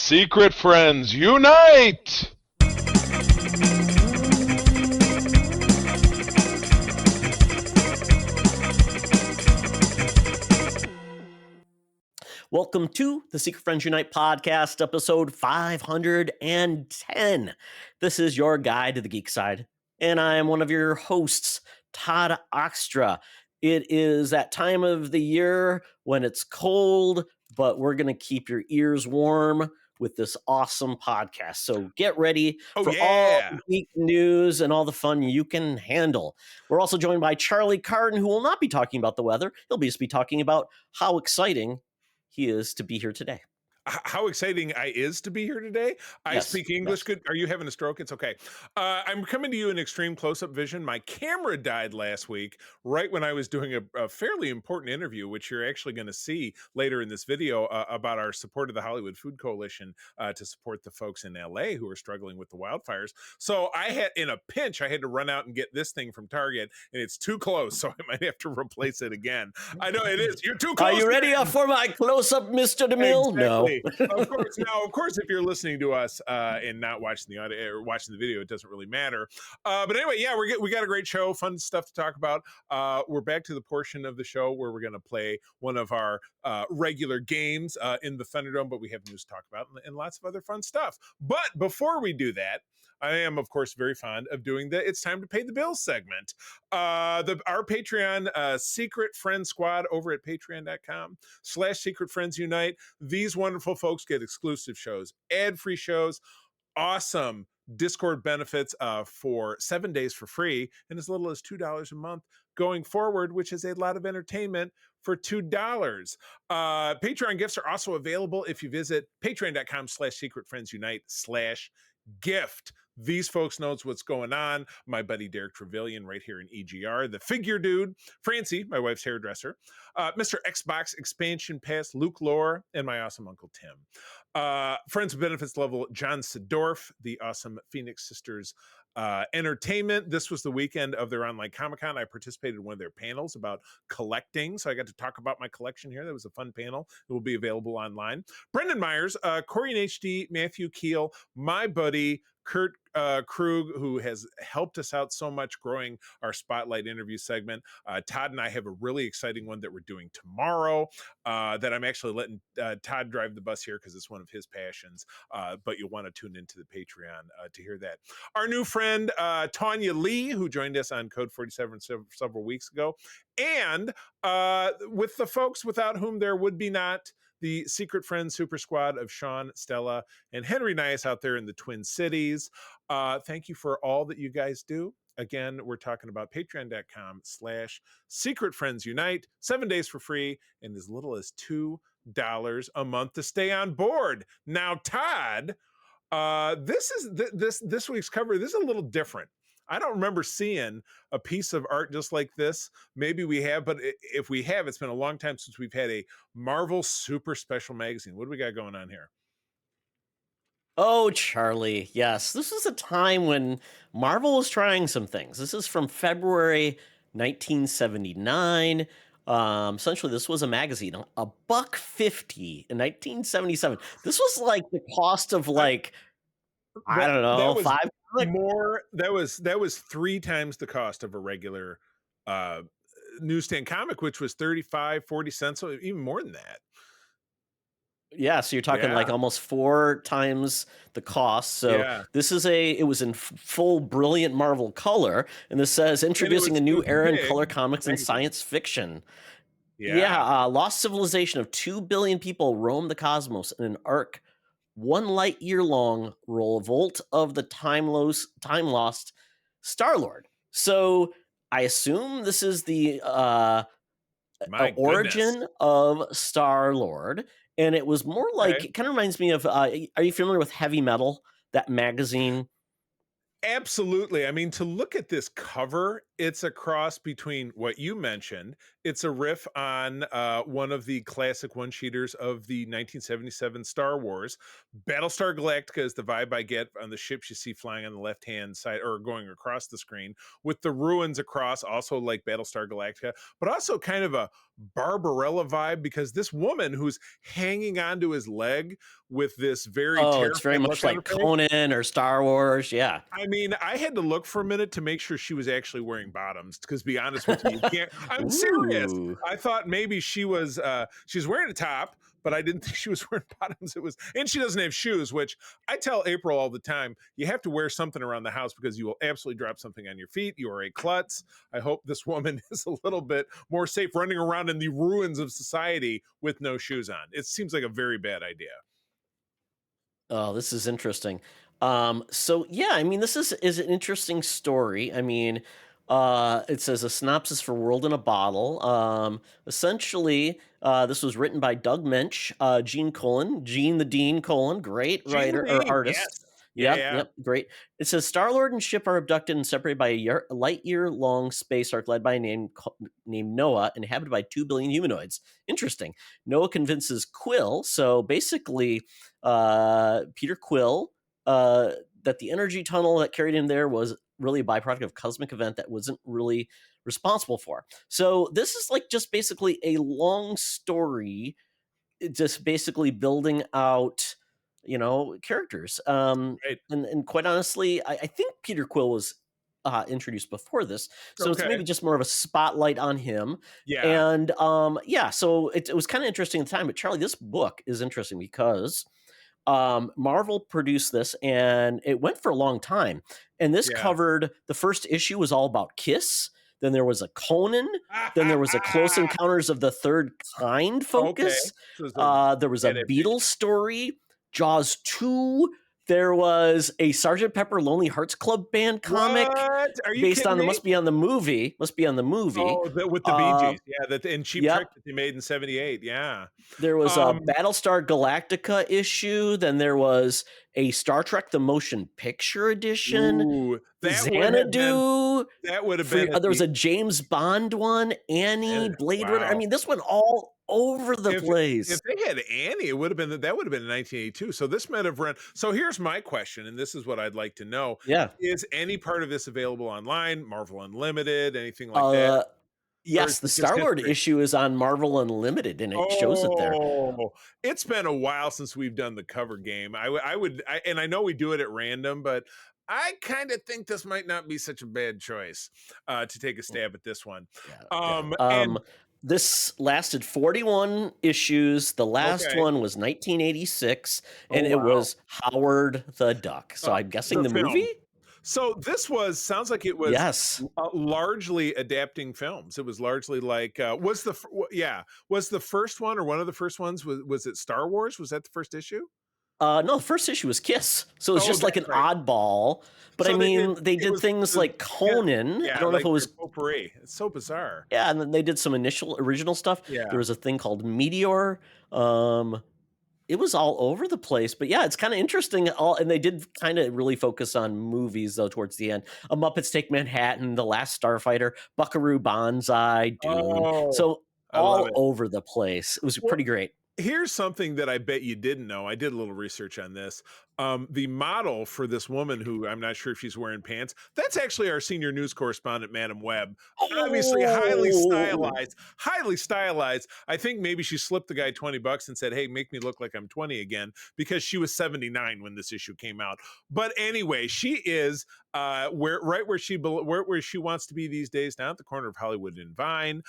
Secret friends, unite! Welcome to the Secret Friends Unite podcast, episode 510. This is your guide to the geek side, and I am one of your hosts, Todd Oxtra. It is that time of the year when it's cold, but we're going to keep your ears warm with this awesome podcast. So get ready for all the geek news and all the fun you can handle. We're also joined by Charlie Carden, who will not be talking about the weather. He'll just be talking about how exciting he is to be here today. How exciting I is to be here today. I speak English good. Are you having a stroke? It's okay. I'm coming to you in extreme close-up vision. My camera died last week, right when I was doing a fairly important interview, which you're actually going to see later in this video about our support of the Hollywood Food Coalition to support the folks in LA who are struggling with the wildfires. So I had, in a pinch, I had to run out and get this thing from Target, and it's too close, so I might have to replace it again. I know it is. You're too close. Are you ready for my close-up, Mr. DeMille? Exactly. No. Of course. Now, of course, if you're listening to us and not watching the audio or watching the video, it doesn't really matter. But anyway, yeah, we got a great show, fun stuff to talk about. We're back to the portion of the show where we're going to play one of our regular games in the Thunderdome, but we have news to talk about and lots of other fun stuff. But before we do that, I am, of course, very fond of doing the It's Time to Pay the Bills segment. Our Patreon Secret Friend Squad over at patreon.com/Secret Friends Unite. These wonderful folks get exclusive shows, ad-free shows, awesome Discord benefits for 7 days for free, and as little as $2 a month going forward, which is a lot of entertainment for $2. Patreon gifts are also available if you visit patreon.com/Secret Friends Unite/gift. These folks knows what's going on. My buddy Derek Trevelyan right here in EGR, the figure dude, Francie, my wife's hairdresser, Mr. Xbox Expansion Pass, Luke Lore, and my awesome Uncle Tim. Friends with Benefits level, John Sedorf, the awesome Phoenix Sisters Entertainment. This was the weekend of their online Comic-Con. I participated in one of their panels about collecting, so I got to talk about my collection here. That was a fun panel. It will be available online. Brendan Myers, Corey and HD, Matthew Keel, my buddy Kurt Krug, who has helped us out so much growing our Spotlight interview segment. Todd and I have a really exciting one that we're doing tomorrow that I'm actually letting Todd drive the bus here because it's one of his passions, but you'll want to tune into the Patreon to hear that. Our new friend, Tanya Lee, who joined us on Code 47 several weeks ago, and with the folks without whom there would be not, the Secret Friends Super Squad of Sean, Stella, and Henry Nice out there in the Twin Cities. Thank you for all that you guys do. Again, we're talking about patreon.com/Secret Friends Unite, 7 days for free, and as little as $2 a month to stay on board. Now, Todd, this week's cover, this is a little different. I don't remember seeing a piece of art just like this. Maybe we have, but if we have, it's been a long time since we've had a Marvel Super Special magazine. What do we got going on here? Oh, Charlie, yes. This is a time when Marvel was trying some things. This is from February 1979. Essentially, this was a magazine, $1.50 in 1977. This was like the cost of I don't know, that was 3 times the cost of a regular newsstand comic, which was 35-40 cents, so even more than that. Yeah, so you're talking like almost 4 times the cost. So this is it was in full brilliant Marvel color, and this says introducing a new era in color comics and science fiction. Lost civilization of 2 billion people roam the cosmos in an arc 1 light year long revolt of the time lost Star-Lord. So I assume this is the origin of Star-Lord, and it was more like it kind of reminds me of are you familiar with Heavy Metal, that magazine? Absolutely. I mean, to look at this cover it's a cross between what you mentioned. It's a riff on one of the classic one-sheeters of the 1977 Star Wars. Battlestar Galactica is the vibe I get on the ships you see flying on the left-hand side or going across the screen, with the ruins across, also like Battlestar Galactica, but also kind of a Barbarella vibe, because this woman who's hanging onto his leg with this very it's very much like Conan or Star Wars. Yeah. I mean, I had to look for a minute to make sure she was actually wearing bottoms, because, to be honest with you, you can't. I'm serious. I thought maybe she's wearing a top, but I didn't think she was wearing bottoms. And she doesn't have shoes, which I tell April all the time. You have to wear something around the house because you will absolutely drop something on your feet. You are a klutz. I hope this woman is a little bit more safe running around in the ruins of society with no shoes on. It seems like a very bad idea. Oh, this is interesting. So yeah, I mean, this is an interesting story. I mean, it says a synopsis for World in a Bottle. Essentially, this was written by Doug Mensch, Gene the Dean Colon, great writer or artist. Yes. Yep, great. It says Star-Lord and ship are abducted and separated by a light-year-long space arc led by a named Noah, inhabited by 2 billion humanoids. Interesting. Noah convinces Quill, so basically, Peter Quill, that the energy tunnel that carried him there was really a byproduct of a cosmic event that wasn't really responsible for. So this is like just basically a long story, just basically building out, characters. Right. And quite honestly, I think Peter Quill was introduced before this, so it's maybe just more of a spotlight on him. Yeah. And so it was kind of interesting at the time. But Charlie, this book is interesting because Marvel produced this and it went for a long time. And this covered, the first issue was all about Kiss. Then there was a Conan. Then there was a Close Encounters of the Third Kind focus. There was a Beatles story, Jaws 2. There was a Sgt. Pepper Lonely Hearts Club Band comic based on must be on the movie. Oh, with the Bee Gees, and Cheap Trick that they made in '78. Yeah, there was a Battlestar Galactica issue. Then there was a Star Trek: The Motion Picture edition. Ooh, Xanadu. That would have been. There was a James Bond one, Annie, Blade Runner. I mean, this went all over the place. If they had Annie, that would have been in 1982. So this might have run. So here's my question, and this is what I'd like to know. Yeah. Is any part of this available online? Marvel Unlimited, anything like that? Yes, the Star-Lord issue is on Marvel Unlimited, and it shows it there. It's been a while since we've done the cover game. And I know we do it at random, but I kind of think this might not be such a bad choice to take a stab at this one. This lasted 41 issues. The last one was 1986, and it was Howard the Duck. So I'm guessing the movie? So this sounds like it was largely adapting films. It was largely like, was the first one or one of the first ones, was it Star Wars? Was that the first issue? No, the first issue was Kiss. So it was just like an oddball. But so they did things like Conan. I don't know if it was potpourri. It's so bizarre. Yeah, and then they did some original stuff. Yeah. There was a thing called Meteor. It was all over the place, but yeah, it's kind of interesting. And they did kind of really focus on movies though towards the end. A Muppets Take Manhattan, The Last Starfighter, Buckaroo Banzai, Dune. So all over the place. It was pretty great. Here's something that I bet you didn't know. I did a little research on this. The model for this woman, who I'm not sure if she's wearing pants, that's actually our senior news correspondent, Madam Webb. Obviously, highly stylized. I think maybe she slipped the guy $20 and said, "Hey, make me look like I'm 20 again," because she was 79 when this issue came out. But anyway, she is where she wants to be these days, down at the corner of Hollywood and Vine,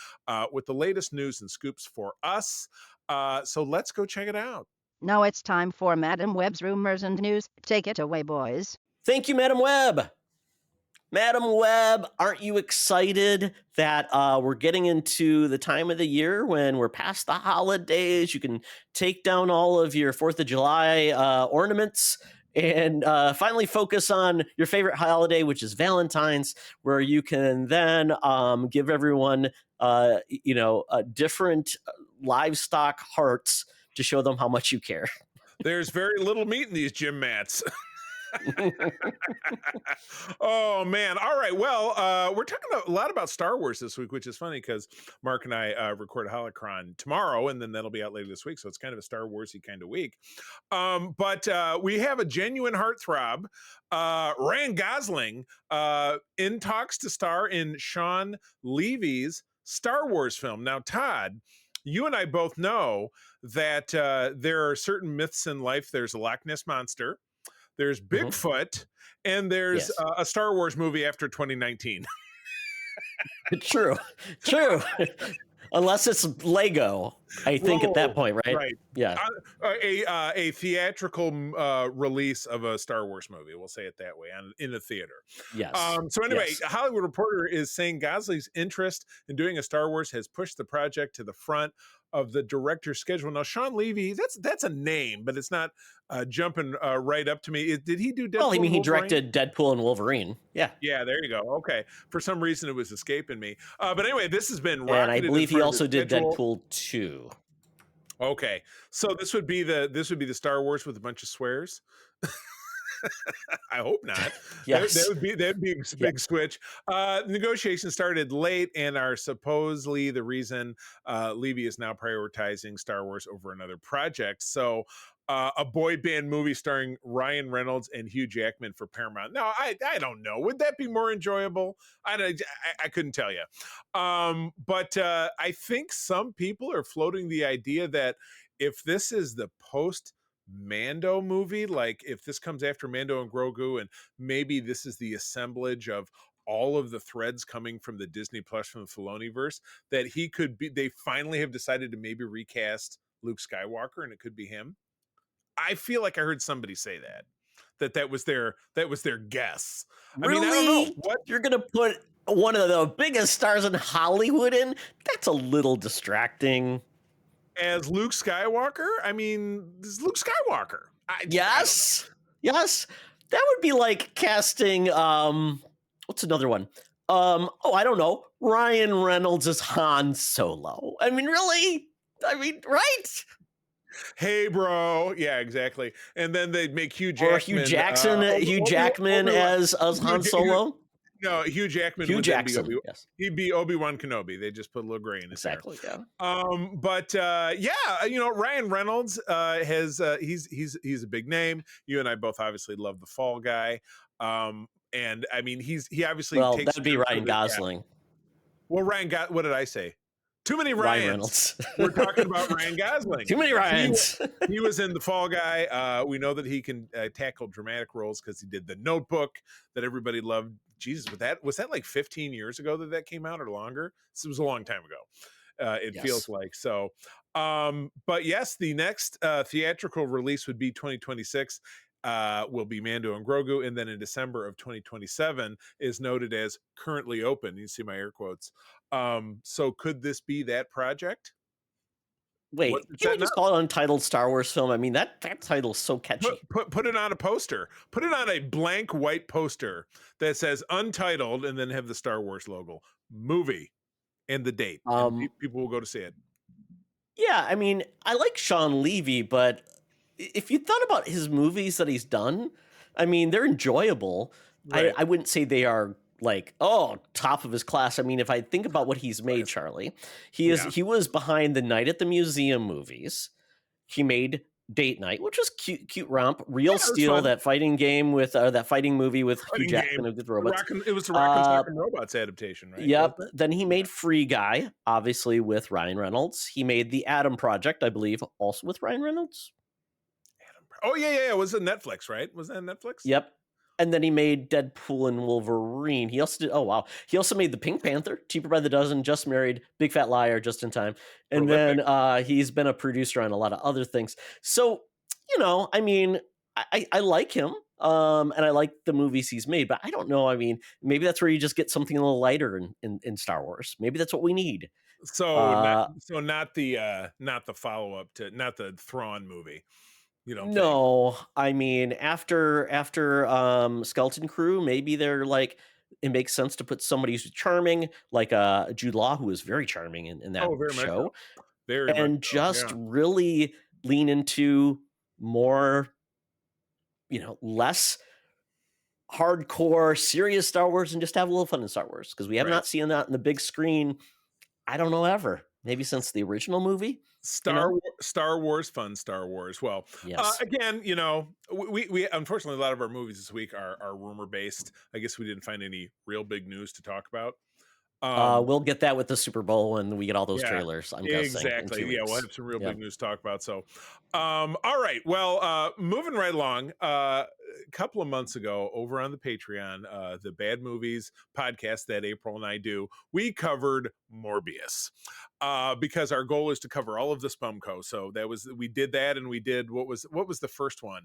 with the latest news and scoops for us. So let's go check it out. Now it's time for Madam Webb's Rumors and News. Take it away, boys. Thank you, Madam Webb. Madam Webb, aren't you excited that we're getting into the time of the year when we're past the holidays? You can take down all of your 4th of July ornaments and finally focus on your favorite holiday, which is Valentine's, where you can then give everyone different livestock hearts to show them how much you care. There's very little meat in these gym mats. Oh man! All right. Well, we're talking a lot about Star Wars this week, which is funny because Mark and I record Holocron tomorrow, and then that'll be out later this week. So it's kind of a Star Warsy kind of week. But we have a genuine heartthrob, Ryan Gosling, in talks to star in Sean Levy's Star Wars film. Now, Todd, you and I both know that there are certain myths in life. There's a Loch Ness monster, there's Bigfoot, and there's a Star Wars movie after 2019. True. Unless it's Lego, I think at that point, right? Right. Yeah. A theatrical release of a Star Wars movie. We'll say it that way, in the theater. Yes. So anyway, Yes. a Hollywood Reporter is saying Gosling's interest in doing a Star Wars has pushed the project to the front of the director's schedule. Now, Sean Levy, that's a name, but it's not jumping right up to me. Did he do Deadpool? Well, I mean, he Wolverine? directed Deadpool and Wolverine. Yeah. Yeah, there you go. Okay. For some reason, it was escaping me. But anyway, this has been And I rocketed in believe he front of also his did schedule. Deadpool 2. Okay, so this would be the Star Wars with a bunch of swears. I hope not. Yes. That'd be a big switch. Negotiations started late and are supposedly the reason Levy is now prioritizing Star Wars over another project. So a boy band movie starring Ryan Reynolds and Hugh Jackman for Paramount. Now, I don't know. Would that be more enjoyable? I couldn't tell you. But I think some people are floating the idea that if this is the post Mando movie, like if this comes after Mando and Grogu, and maybe this is the assemblage of all of the threads coming from the Disney Plus from the Filoniverse, that he could be, they finally have decided to maybe recast Luke Skywalker and it could be him. I feel like I heard somebody say that was their guess. Really? I mean, I don't know what You're gonna put one of the biggest stars in Hollywood in? That's a little distracting. as Luke Skywalker. I mean, this is Luke Skywalker. Yes. That would be like casting what's another one? I don't know. Ryan Reynolds as Han Solo. I mean, really? I mean, right? Hey, bro. Yeah, exactly. And then they'd make Hugh Jackman. Or Hugh Jackman as Han Solo. No, Hugh Jackman. Hugh Jackson. Yes. He'd be Obi-Wan Kenobi. They just put a little gray in his exactly. hair. Yeah. But Ryan Reynolds has he's a big name. You and I both obviously love the Fall Guy. And I mean he obviously takes that'd be Ryan Gosling. Yeah. Well, what did I say? Too many Ryans. Ryan Reynolds. We're talking about Ryan Gosling. Too many Ryans. He was in The Fall Guy. We know that he can tackle dramatic roles because he did The Notebook that everybody loved. Jesus, was that like 15 years ago that came out or longer? This was a long time ago. It feels like so. But yes, the next theatrical release would be 2026. Will be Mando and Grogu, and then in December of 2027 is noted as currently open. You see my air quotes. So could this be that project? Wait, can we just call it Untitled Star Wars film? I mean, that title's so catchy. Put it on a poster. Put it on a blank white poster that says Untitled, and then have the Star Wars logo, movie, and the date. And people will go to see it. Yeah, I mean, I like Sean Levy, but if you thought about his movies that he's done, I mean, they're enjoyable. Right. I wouldn't say they are like, top of his class. I mean, if I think about what he's made, Charlie, he was behind the Night at the Museum movies. He made Date Night, which was cute romp. Real Steel, that fighting game with that fighting movie with Hugh Jackman with robots. It was the Rock and Sock and Robots adaptation, right? Yep. Then he made Free Guy, obviously with Ryan Reynolds. He made The Adam Project, I believe, also with Ryan Reynolds. Oh yeah. It was on Netflix, right? Was that on Netflix? Yep. And then he made Deadpool and Wolverine. He also did. He also made The Pink Panther, Cheaper by the Dozen, Just Married, Big Fat Liar, Just in Time. And then he's been a producer on a lot of other things. So, I mean, I like him. And I like the movies he's made, but I don't know. I mean, maybe that's where you just get something a little lighter in Star Wars. Maybe that's what we need. So, not the follow up to not the Thrawn movie. You don't No, I mean after Skeleton Crew, maybe they're like it makes sense to put somebody who's charming, like Jude Law, who is very charming in that show, really lean into more, less hardcore, serious Star Wars and just have a little fun in Star Wars, because we have not seen that in the big screen. I don't know ever. Maybe since the original movie. Star Wars, fun Star Wars. Well, yes. Again, we unfortunately a lot of our movies this week are rumor based. I guess we didn't find any real big news to talk about. We'll get that with the Super Bowl when we get all those trailers. I'm guessing. Exactly. Yeah, we'll have some real big news to talk about. So, all right. Well, moving right along. A couple of months ago, over on the Patreon, the Bad Movies podcast that April and I do, we covered Morbius because our goal is to cover all of the Spumco. So we did that, and we did what was the first one.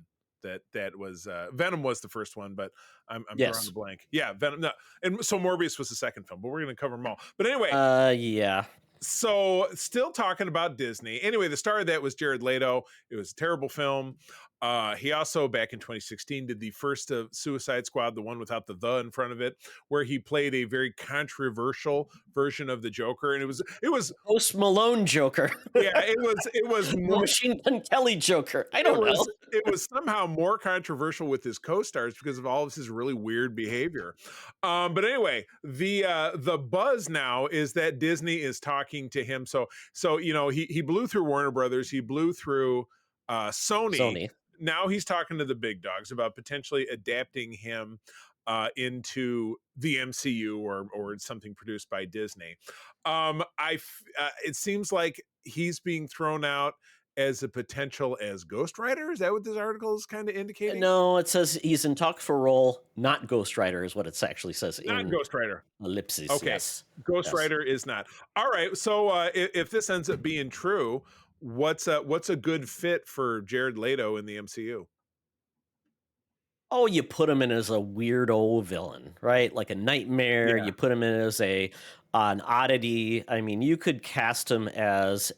That was Venom was the first one, but I'm drawing a blank. Yeah, Venom. No, and so Morbius was the second film, but we're going to cover them all. But anyway, yeah. So still talking about Disney. Anyway, the star of that was Jared Leto. It was a terrible film. He also, back in 2016, did the first of Suicide Squad, the one without the in front of it, where he played a very controversial version of the Joker, and it was Post Malone Joker. Yeah, it was Machine Gun Kelly Joker. I don't know. It was somehow more controversial with his co-stars because of all of his really weird behavior. But anyway, the buzz now is that Disney is talking to him. So he blew through Warner Brothers. He blew through Sony. Now he's talking to the big dogs about potentially adapting him into the MCU or something produced by Disney. It seems like he's being thrown out as a potential as Ghost Rider. Is that what this article is kind of indicating? No, it says he's in talk for role, not Ghost Rider is what it actually says. Not Ghost Rider. Ellipses. Okay. Yes. Ghost Rider is not. All right. So if this ends up being true, what's a good fit for Jared Leto in the MCU? Oh, you put him in as a weirdo villain, right? Like a nightmare. Yeah. You put him in as an oddity. I mean, you could cast him as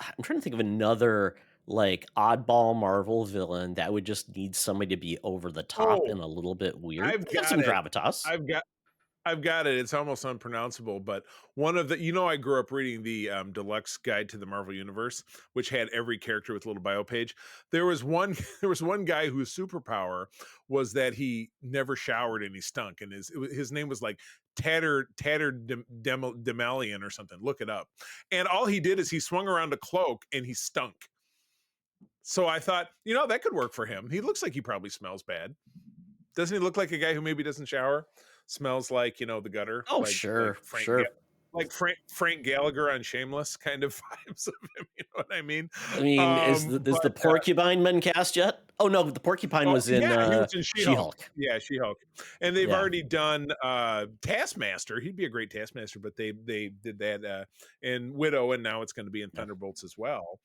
I'm trying to think of another like oddball Marvel villain that would just need somebody to be over the top and a little bit weird. I've got some gravitas. I've got it. It's almost unpronounceable, but one of the, I grew up reading the deluxe guide to the Marvel Universe, which had every character with a little bio page. There was one guy whose superpower was that he never showered and he stunk, and his name was like Tattered Demalion or something. Look it up. And all he did is he swung around a cloak and he stunk. So I thought, that could work for him. He looks like he probably smells bad. Doesn't he look like a guy who maybe doesn't shower? Smells like, the gutter. Oh, like, sure. Like Frank Gallagher on Shameless kind of vibes of him. You know what I mean? I mean, is the Porcupine been cast yet? Oh, no, the Porcupine was in, he was in She-Hulk. Yeah, She-Hulk. And they've already done Taskmaster. He'd be a great Taskmaster, but they did that in Widow, and now it's going to be in Thunderbolts as well.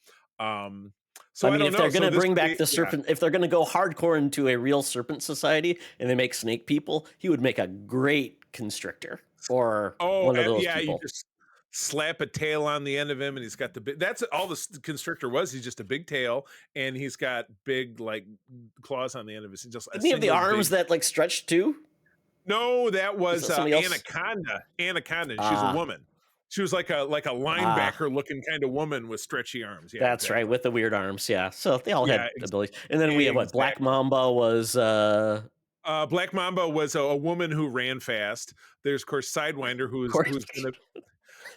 So I mean, if they're going to bring back the serpent, if they're going to go hardcore into a real serpent society and they make snake people, he would make a great constrictor or one of those people. You just slap a tail on the end of him and he's got that's all the constrictor was. He's just a big tail and he's got big like claws on the end of his. Didn't he have the arms that like stretched too? No, that was Anaconda. Anaconda. She's a woman. She was like a linebacker looking kind of woman with stretchy arms. Yeah, that's right, with the weird arms. Yeah, so they all had abilities. And then we have what Black Mamba was. Black Mamba was a woman who ran fast. There's of course Sidewinder, who's going to.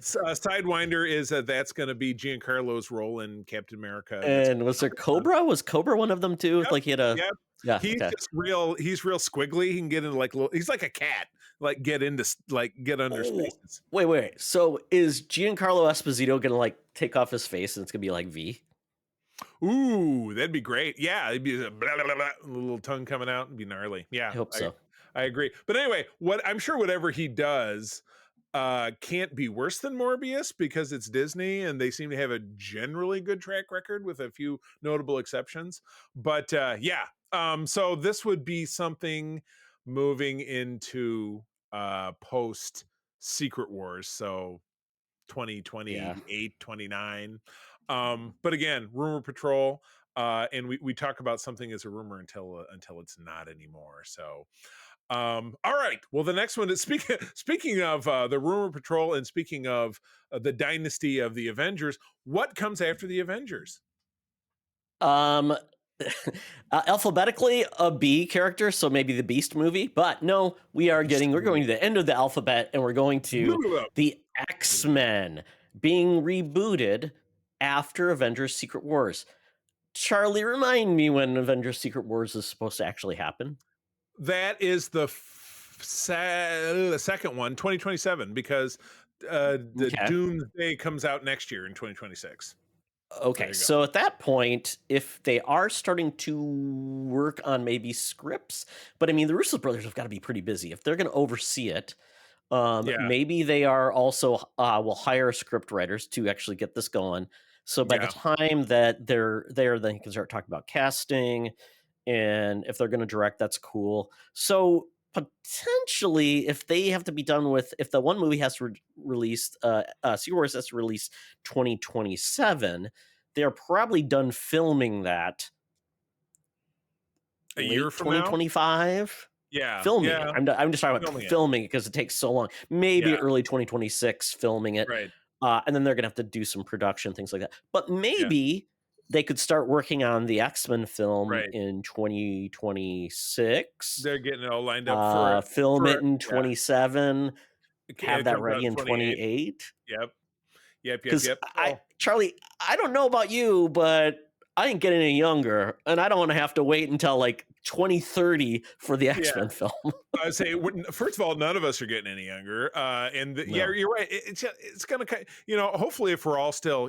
Sidewinder is that's going to be Giancarlo's role in Captain America. And was there Cobra? Was Cobra one of them too? Yep, like he had a. Yep. Yeah, he's just real. He's real squiggly. He can get into like he's like a cat. Like get under spaces. Wait. So is Giancarlo Esposito gonna like take off his face and it's gonna be like V? Ooh, that'd be great. Yeah, it'd be a blah, blah, blah, blah, little tongue coming out and be gnarly. Yeah, I hope so. I agree. But anyway, I'm sure whatever he does can't be worse than Morbius because it's Disney and they seem to have a generally good track record with a few notable exceptions. But so this would be something moving into post Secret Wars, so 2028, 29. But again, rumor patrol, and we talk about something as a rumor until it's not anymore. So all right. Well, the next one is speaking of the rumor patrol and speaking of the dynasty of the Avengers, what comes after the Avengers? alphabetically a B character, so maybe the Beast movie. But no, we're going to the end of the alphabet, and we're going to the X-Men being rebooted after Avengers Secret Wars. Charlie, remind me when Avengers Secret Wars is supposed to actually happen. That is the second one, 2027, because the Doomsday comes out next year in 2026. Okay, so at that point, if they are starting to work on maybe scripts, but I mean, the Russo brothers have got to be pretty busy. If they're going to oversee it, maybe they are also will hire script writers to actually get this going. So by the time that they're there, then you can start talking about casting, and if they're going to direct, that's cool. So potentially, if they have to be done with, if the one movie has to release, Secret Wars has to release 2027, they're probably done filming that a year from 2025. Yeah, filming it. I'm just talking about filming it because it takes so long. Maybe early 2026 filming it, right? And then they're gonna have to do some production things like that. But maybe they could start working on the X-Men film in 2026. They're getting it all lined up film it in 27. Have that ready in 28. Yep. Charlie, I don't know about you, but I ain't getting any younger, and I don't want to have to wait until like 2030 for the X-Men film. I say, first of all, none of us are getting any younger, you're right. It's gonna, hopefully, if we're all still,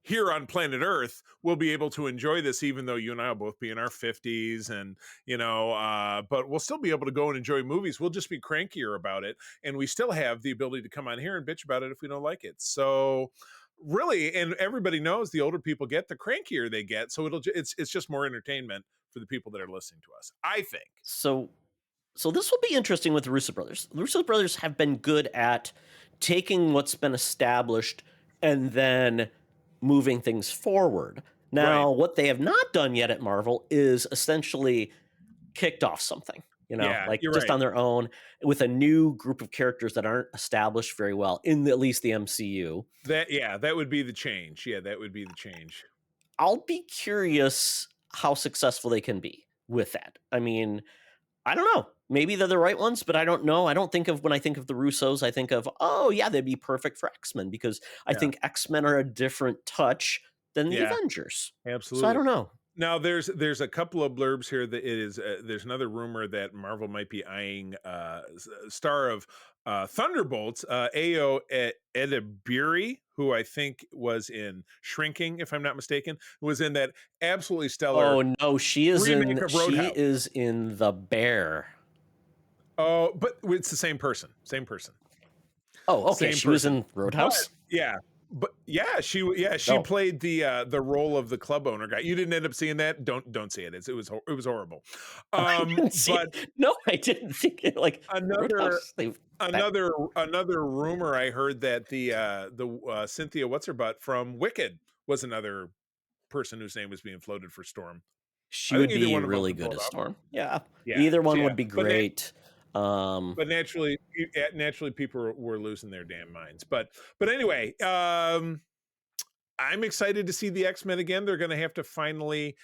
here on planet Earth, we'll be able to enjoy this, even though you and I will both be in our 50s, and but we'll still be able to go and enjoy movies. We'll just be crankier about it, and we still have the ability to come on here and bitch about it if we don't like it. So, really, and everybody knows the older people get, the crankier they get. So it's just more entertainment for the people that are listening to us, I think. So this will be interesting with the Russo brothers. The Russo brothers have been good at taking what's been established and then moving things forward. Now, what they have not done yet at Marvel is essentially kicked off something, just on their own with a new group of characters that aren't established very well in at least the MCU. That would be the change. Yeah, that would be the change. I'll be curious how successful they can be with that. I mean, I don't know. Maybe they're the right ones, but I don't know. I don't think when I think of the Russos, I think of, they'd be perfect for X-Men, because I think X-Men are a different touch than the Avengers. Absolutely. So I don't know. Now, there's a couple of blurbs here that it is. There's another rumor that Marvel might be eyeing star of Thunderbolts, Ayo Edebiri, who I think was in Shrinking, if I'm not mistaken, was in that absolutely stellar. Oh no, she is in The Bear. Oh, but it's the same person. Oh, okay. She was in Roadhouse. But she played the role of the club owner guy. You didn't end up seeing that? Don't see it. It was horrible. No, I didn't think it. Like another rumor I heard that the Cynthia what's her butt from Wicked was another person whose name was being floated for Storm. She would be really good as Storm. Yeah. Either one would be great. But naturally people were losing their damn minds. But anyway, I'm excited to see the X-Men again. They're going to have to finally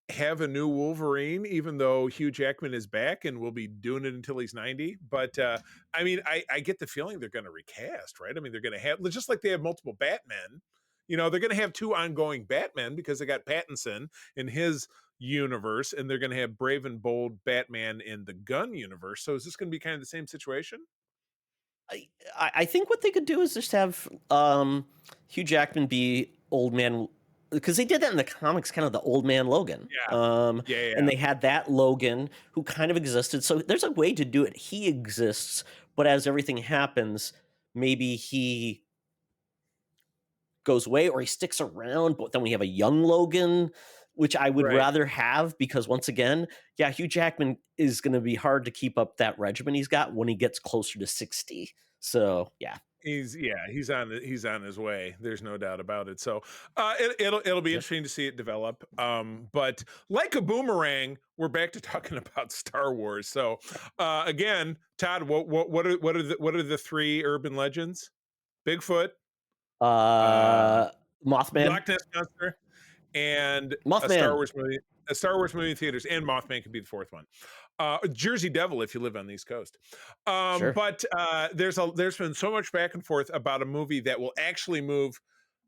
have a new Wolverine, even though Hugh Jackman is back and will be doing it until he's 90. But I mean, I get the feeling they're going to recast, right? I mean, they're going to have, just like they have multiple Batmen, they're going to have two ongoing Batmen, because they got Pattinson in his universe, and they're going to have brave and bold Batman in the Gunn universe. So is this going to be kind of the same situation? I think what they could do is just have Hugh Jackman be old man, because they did that in the comics, kind of the old man Logan. And they had that Logan who kind of existed. So there's a way to do it. He exists, but as everything happens, maybe he goes away or he sticks around, but then we have a young Logan, which I would rather have, because once again, Hugh Jackman is going to be hard to keep up that regimen he's got when he gets closer to 60. So he's on his way. There's no doubt about it. So it'll be interesting to see it develop. But like a boomerang, we're back to talking about Star Wars. So again, Todd, what are the three urban legends? Bigfoot, Mothman, Loch Ness Monster, and Mothman. a Star Wars movie in theaters, and Mothman could be the fourth one. Jersey Devil if you live on the East Coast. Sure. But there's been so much back and forth about a movie that will actually move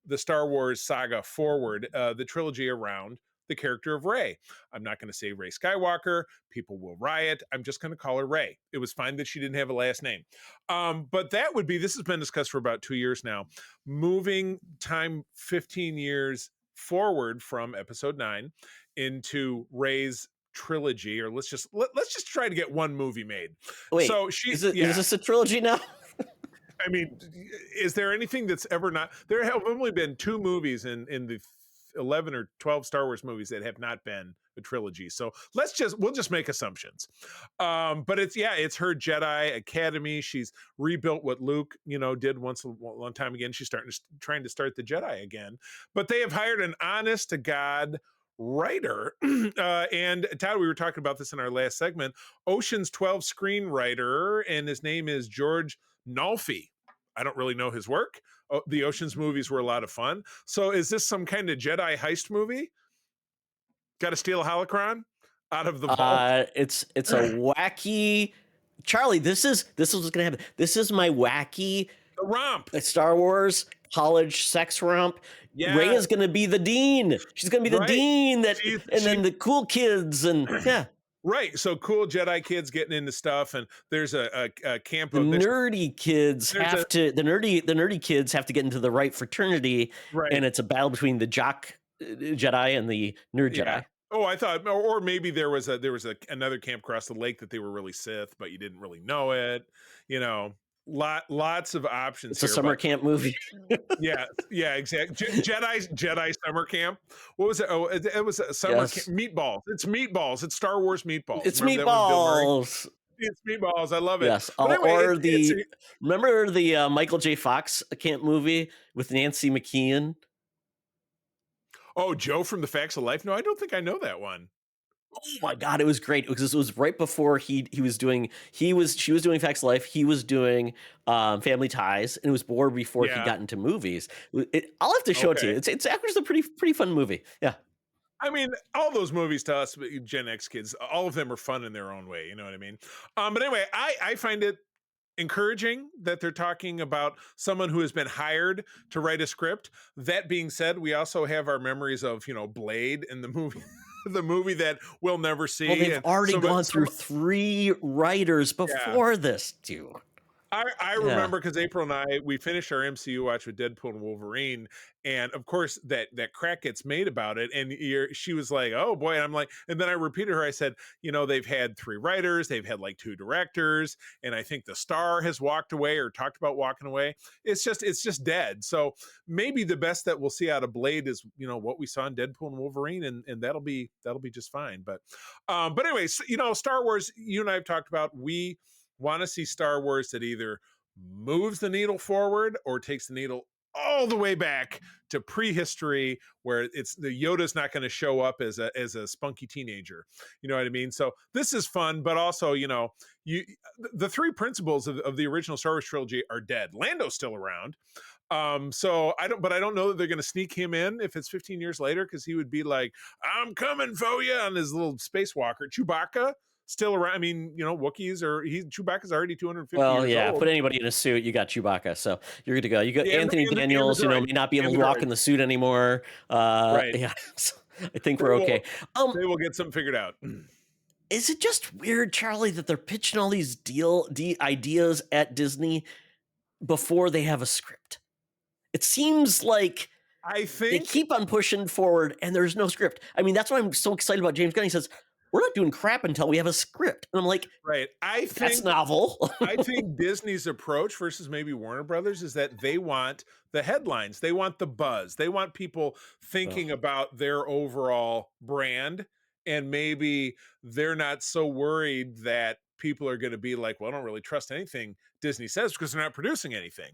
the Star Wars saga forward, the trilogy around the character of Rey. I'm not going to say Rey Skywalker. People will riot. I'm just going to call her Rey. It was fine that she didn't have a last name. But that would be, this has been discussed for about 2 years now, moving time 15 years forward from episode 9 into Rey's trilogy, or let's just try to get one movie made. Wait, so is this a trilogy now? I mean, is there anything that's ever not? There have only been 2 movies in the 11 or 12 Star Wars movies that have not been a trilogy. So we'll just make assumptions. But it's her Jedi Academy. She's rebuilt what Luke, did once a long time again. She's trying to start the Jedi again. But they have hired an honest to God writer. And Todd, we were talking about this in our last segment. Ocean's 12 screenwriter, and his name is George Nolfi. I don't really know his work. The Ocean's movies were a lot of fun. So is this some kind of Jedi heist movie? Got to steal a holocron out of the vault? It's a wacky. Charlie, this is what's gonna happen. This is my wacky romp. Star Wars college sex romp. Yeah. Rey is gonna be the dean. She's gonna be the dean then the cool kids and yeah. Right, so cool Jedi kids getting into stuff, and there's a camp. The nerdy kids have to get into the right fraternity, right? And it's a battle between the jock Jedi and the nerd Jedi. Oh, I thought, or maybe there was another camp across the lake that they were really Sith, but you didn't really know it. Lots of options. It's a summer camp movie. yeah, exactly. Jedi summer camp. What was it? Oh, it was a summer camp. Meatballs. It's meatballs. It's Star Wars meatballs. It's meatballs. It's meatballs. I love it. Yes. Anyway, remember the Michael J. Fox camp movie with Nancy McKeon? Oh, Joe from the Facts of Life. No, I don't think I know that one. Oh my God, it was great because it was right before she was doing Facts of Life. He was doing Family Ties, and it was before he got into movies. I'll have to show it to you. It's actually a pretty fun movie. Yeah. I mean, all those movies to us, Gen X kids, all of them are fun in their own way. You know what I mean? But anyway, I find it encouraging that they're talking about someone who has been hired to write a script. That being said, we also have our memories of, Blade in the movie. The movie that we'll never see. Well, they've already gone through 3 writers before this, too. I remember because April and I, we finished our MCU watch with Deadpool and Wolverine, and of course that crack gets made about it, and she was like, "Oh boy," and I'm like, and then I repeated her. I said, they've had 3 writers, they've had like 2 directors, and I think the star has walked away or talked about walking away. It's just dead. So maybe the best that we'll see out of Blade is what we saw in Deadpool and Wolverine, and that'll be just fine. But anyways, Star Wars. You and I have talked about we want to see Star Wars that either moves the needle forward or takes the needle all the way back to prehistory, where it's the Yoda's not going to show up as a spunky teenager. You know what I mean? So this is fun, but also, the 3 principles of the original Star Wars trilogy are dead. Lando's still around. So I don't know that they're going to sneak him in if it's 15 years later, because he would be like, "I'm coming for you" on his little spacewalker. Chewbacca still around. I mean, Wookiees Chewbacca's already 250 years old. Put anybody in a suit, you got Chewbacca, so you're good to go. You got Anthony Daniels, may not be able to walk in the suit anymore. Right. Yeah, so I think we're okay. They will get something figured out. Is it just weird, Charlie, that they're pitching all these ideas at Disney before they have a script? It seems like they keep on pushing forward and there's no script. I mean, that's why I'm so excited about James Gunn. He says, "We're not doing crap until we have a script." And I'm like, right. I think that's novel. I think Disney's approach versus maybe Warner Brothers is that they want the headlines. They want the buzz. They want people thinking about their overall brand. And maybe they're not so worried that people are going to be like, "Well, I don't really trust anything Disney says," because they're not producing anything.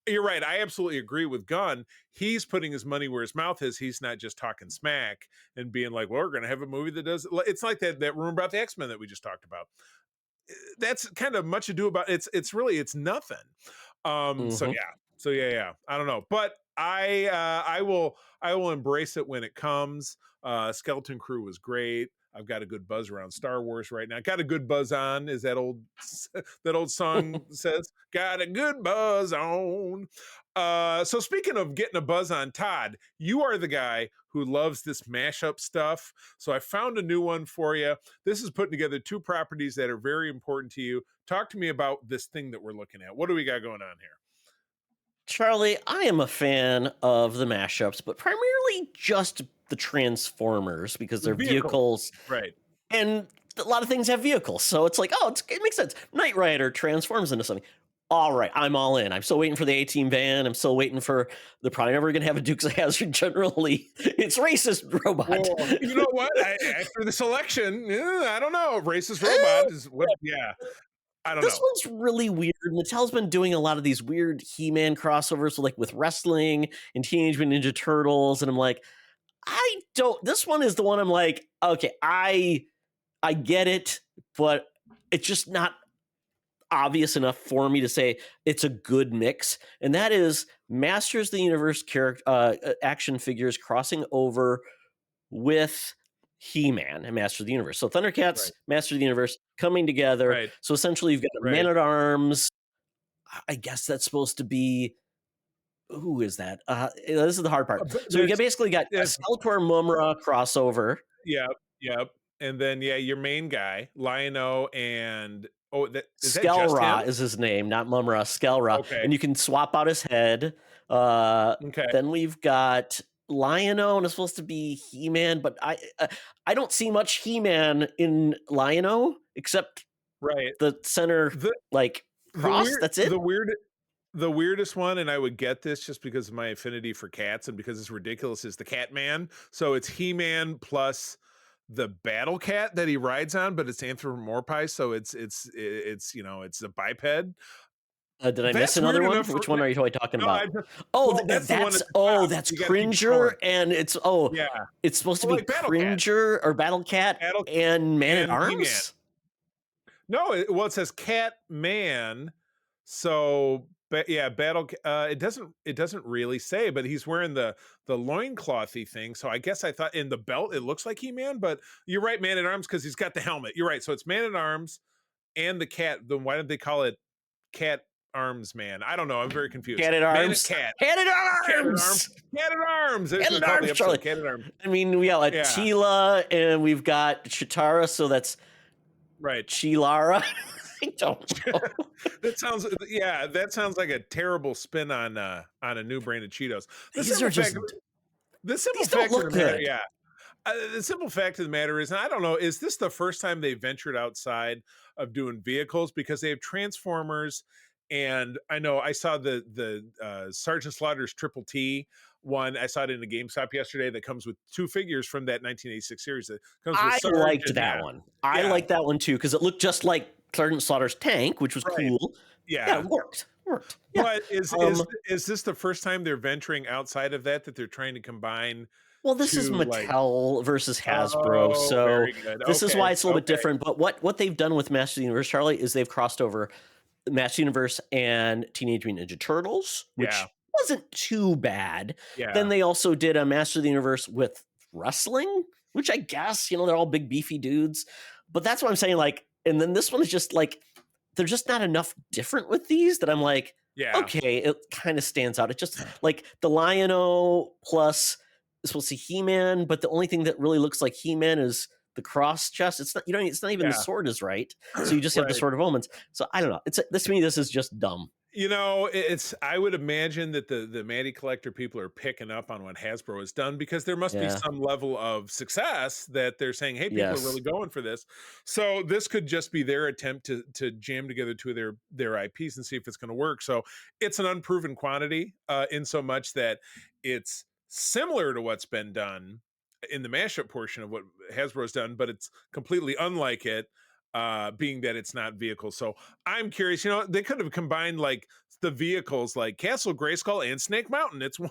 You're right. I absolutely agree with Gunn. He's putting his money where his mouth is. He's not just talking smack and being like, "Well, we're going to have a movie that does." It's like that rumor about the X-Men that we just talked about. That's kind of much ado about. It's nothing. So yeah. I don't know, but I will embrace it when it comes. Skeleton Crew was great. I've got a good buzz around Star Wars right now. Got a good buzz on, is that old song says. Got a good buzz on. So speaking of getting a buzz on, Todd, you are the guy who loves this mashup stuff. So I found a new one for you. This is putting together two properties that are very important to you. Talk to me about this thing that we're looking at. What do we got going on here? Charlie, I am a fan of the mashups, but primarily just the Transformers because they're vehicles. Right. And a lot of things have vehicles. So it's like, it makes sense. Knight Rider transforms into something. All right, I'm all in. I'm still waiting for the A-Team van. I'm still waiting for they're probably never going to have a Dukes of Hazzard generally. It's racist robot. Well, you know what? After this election, I don't know. Racist robot is what? Yeah. I don't know. This one's really weird. Mattel's been doing a lot of these weird He-Man crossovers, so like with wrestling and Teenage Mutant Ninja Turtles, and I'm like, this one is the one I'm like, okay, I get it, but it's just not obvious enough for me to say it's a good mix. And that is Masters of the Universe action figures crossing over with He-Man and Master of the Universe. So Thundercats, right. Master of the Universe coming together. Right. So essentially you've got a Man-at-Arms. I guess that's supposed to be, who is that? This is the hard part. So you basically got a Skeletor Mumra crossover. Yep. And then, your main guy, Lion-O and... Skelra is his name, not Mumra, Skelra. Okay. And you can swap out his head. Okay. Then we've got Lion-O, and it's supposed to be He-Man, but I don't see much He-Man in Lion-O except the center cross. That's it. The weirdest one, and I would get this just because of my affinity for cats and because it's ridiculous, is the Catman. So it's He-Man plus the battle cat that he rides on, but it's anthropomorphized, so it's a biped. Did I miss another one? Which one are you talking about? That's Cringer, and it's it's supposed to be Cringer or Battle Cat and Man-at-Arms. No, it says Catman. So battle. It doesn't really say, but he's wearing the loinclothy thing. So I guess I thought in the belt it looks like He-Man, but you're right, Man-at-Arms, because he's got the helmet. You're right. So it's Man-at-Arms and the cat. Then why did they call it Cat Arms Man? I don't know. I'm very confused. Cat-at-Arms. Cat-at-Arms. Cat-at-Arms. Cat-at-Arms, Charlie. Cat-at-Arms. I mean, we got Tila and we've got Chitara, so that's right. Chilara. I don't know. That sounds like a terrible spin on a new brand of Cheetos. The simple fact of the matter is, and I don't know, is this the first time they ventured outside of doing vehicles? Because they have Transformers, and I know I saw the Sergeant Slaughter's Triple T one. I saw it in the GameStop yesterday that comes with two figures from that 1986 series. That comes with liked that one. I liked that one too because it looked just like Sergeant Slaughter's tank, which was cool. Yeah, it worked. Yeah. But is this the first time they're venturing outside of that they're trying to combine? Well, this is Mattel versus Hasbro, so this is why it's a little bit different. But what they've done with Masters of the Universe, Charlie, is they've crossed over Masters of the Universe and Teenage Mutant Ninja Turtles, which wasn't too bad. Yeah. Then they also did a Masters of the Universe with wrestling, which I guess, they're all big beefy dudes. But that's what I'm saying, and then this one is just there's just not enough different with these that I'm like, okay, it kind of stands out. It just like the Lion-O plus is supposed to be He-Man, but the only thing that really looks like He-Man is the cross chest. It's not, it's not even the sword is right. So you just have the Sword of Omens. So I don't know. To me, this is just dumb. I would imagine that the Matty Collector people are picking up on what Hasbro has done because there must be some level of success that they're saying, hey, people are really going for this. So this could just be their attempt to jam together two of their IPs and see if it's going to work. So it's an unproven quantity in so much that it's similar to what's been done in the mashup portion of what Hasbro's done, but it's completely unlike it. Being that it's not vehicles. So I'm curious, they could have combined the vehicles like Castle Grayskull and Snake Mountain. It's one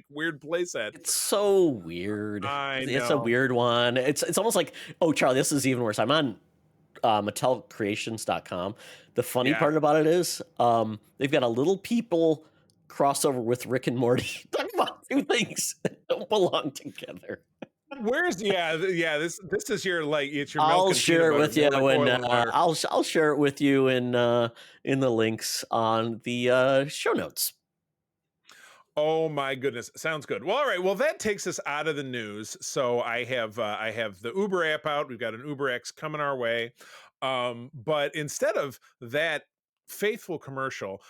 weird playset. It's so weird. I know. It's a weird one. It's almost like, oh, Charlie, this is even worse. I'm on MattelCreations.com. The funny part about it is they've got a little people crossover with Rick and Morty. Talk about two things that don't belong together. Where's this is your it's your I'll milk and share it with you when I'll share it with you in the links on the show notes. Oh my goodness, sounds good. Well, all right. Well, that takes us out of the news. So I have the Uber app out. We've got an Uber X coming our way. But instead of that faithful commercial,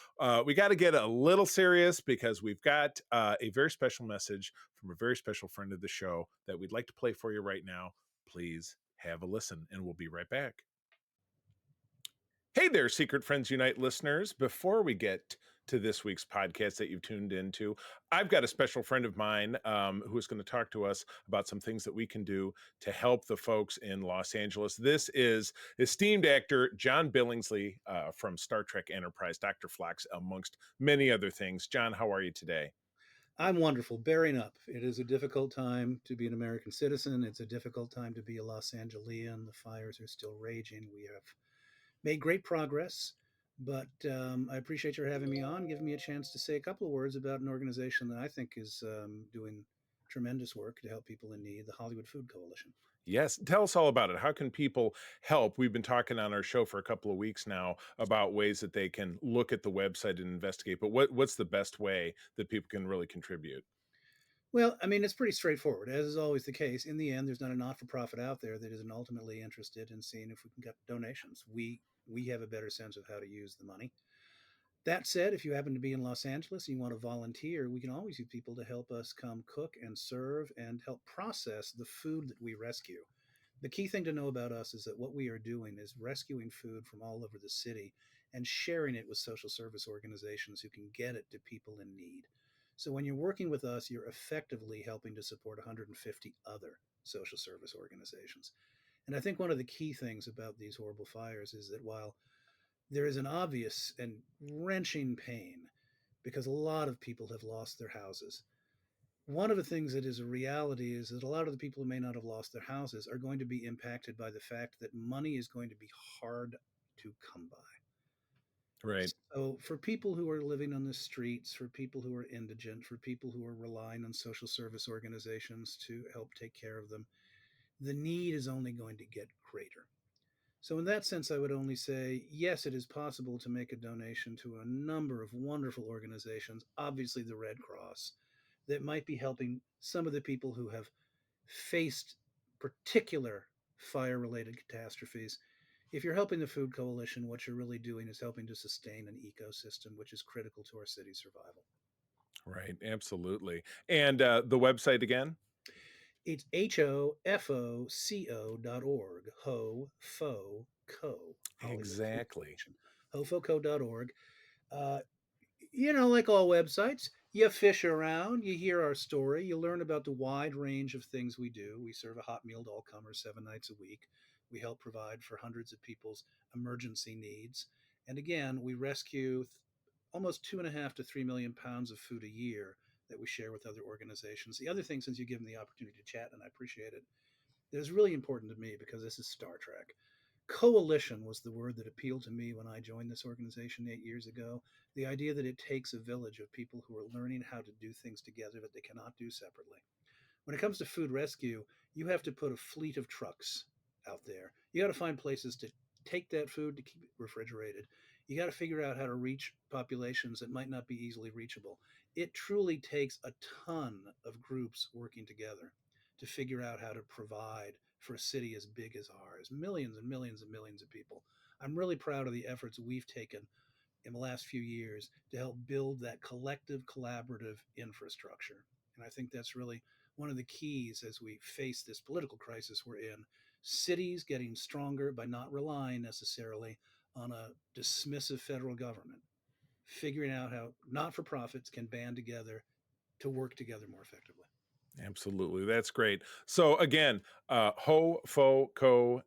we got to get a little serious because we've got a very special message from a very special friend of the show that we'd like to play for you right now. Please have a listen, and we'll be right back. Hey there, Secret Friends Unite listeners. Before we get to this week's podcast that you've tuned into, I've got a special friend of mine who is going to talk to us about some things that we can do to help the folks in Los Angeles. This is esteemed actor John Billingsley from Star Trek Enterprise, Dr. Phlox, amongst many other things. John, how are you today? I'm wonderful, bearing up. It is a difficult time to be an American citizen. It's a difficult time to be a Los Angelian. The fires are still raging. We have made great progress, but I appreciate your having me on, giving me a chance to say a couple of words about an organization that I think is doing tremendous work to help people in need, the Hollywood Food Coalition. Yes. Tell us all about it. How can people help? We've been talking on our show for a couple of weeks now about ways that they can look at the website and investigate, but what's the best way that people can really contribute? Well, I mean, it's pretty straightforward, as is always the case. In the end, there's not a not-for-profit out there that isn't ultimately interested in seeing if we can get donations. We have a better sense of how to use the money. That said, if you happen to be in Los Angeles and you want to volunteer, we can always use people to help us come cook and serve and help process the food that we rescue. The key thing to know about us is that what we are doing is rescuing food from all over the city and sharing it with social service organizations who can get it to people in need. So when you're working with us, you're effectively helping to support 150 other social service organizations. And I think one of the key things about these horrible fires is that while there is an obvious and wrenching pain because a lot of people have lost their houses, one of the things that is a reality is that a lot of the people who may not have lost their houses are going to be impacted by the fact that money is going to be hard to come by. Right. So for people who are living on the streets, for people who are indigent, for people who are relying on social service organizations to help take care of them, the need is only going to get greater. So in that sense, I would only say, yes, it is possible to make a donation to a number of wonderful organizations, obviously the Red Cross, that might be helping some of the people who have faced particular fire-related catastrophes. If you're helping the Food Coalition, what you're really doing is helping to sustain an ecosystem, which is critical to our city's survival. Right, absolutely. And the website again? It's HOFOCO.org. HOFOCO. Exactly. HOFOCO.org. Like all websites, you fish around, you hear our story, you learn about the wide range of things we do. We serve a hot meal to all comers 7 nights a week. We help provide for hundreds of people's emergency needs. And again, we rescue almost 2.5 to 3 million pounds of food a year that we share with other organizations. The other thing, since you've given the opportunity to chat, and I appreciate it, that is really important to me because this is Star Trek. Coalition was the word that appealed to me when I joined this organization 8 years ago. The idea that it takes a village of people who are learning how to do things together that they cannot do separately. When it comes to food rescue, you have to put a fleet of trucks out there. You got to find places to take that food to keep it refrigerated. You got to figure out how to reach populations that might not be easily reachable. It truly takes a ton of groups working together to figure out how to provide for a city as big as ours, millions and millions and millions of people. I'm really proud of the efforts we've taken in the last few years to help build that collective, collaborative infrastructure. And I think that's really one of the keys as we face this political crisis we're in. Cities getting stronger by not relying necessarily on a dismissive federal government, figuring out how not-for-profits can band together to work together more effectively. Absolutely. That's great. So again, hofoco.org.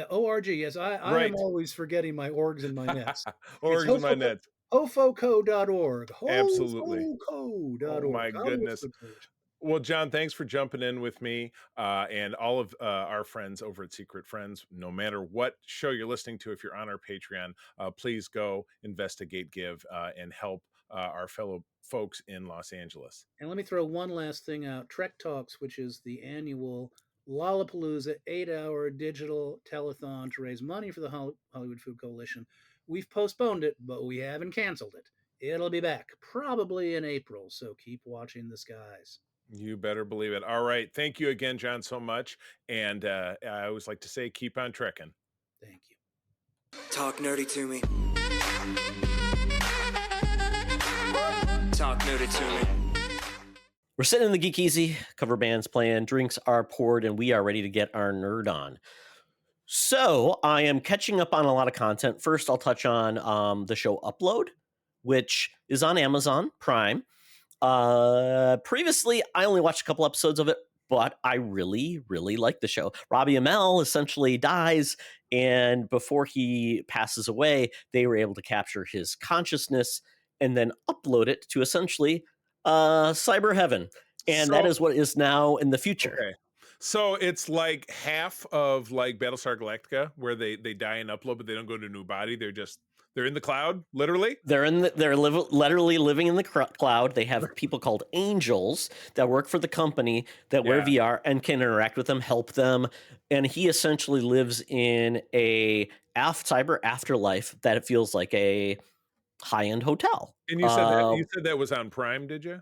ORG, yes. I Right. am always forgetting my orgs and my nets. Orgs and my nets. Hofoco.org. Absolutely. Hofoco.org. Oh my goodness. Well, John, thanks for jumping in with me and all of our friends over at Secret Friends. No matter what show you're listening to, if you're on our Patreon, please go investigate, give, and help our fellow folks in Los Angeles. And let me throw one last thing out. Trek Talks, which is the annual Lollapalooza 8-hour digital telethon to raise money for the Hollywood Food Coalition. We've postponed it, but we haven't canceled it. It'll be back probably in April, so keep watching the skies. You better believe it. All right. Thank you again, John, so much. And I always like to say, keep on trekking. Thank you. Talk nerdy to me. Talk nerdy to me. We're sitting in the Geek Easy, cover band's playing, drinks are poured, and we are ready to get our nerd on. So I am catching up on a lot of content. First, I'll touch on the show Upload, which is on Amazon Prime. Previously, I only watched a couple episodes of it, but I really, really like the show. Robbie Amell essentially dies, and before he passes away, they were able to capture his consciousness and then upload it to essentially cyber heaven. And that is what is now in the future. Okay. So it's like half of like Battlestar Galactica, where they die and upload, but they don't go to a new body. They're in the cloud, literally. They're literally living in the cloud. They have people called angels that work for the company that wear VR and can interact with them, help them. And he essentially lives in a cyber afterlife that it feels like a high-end hotel. And you said that was on Prime, did you?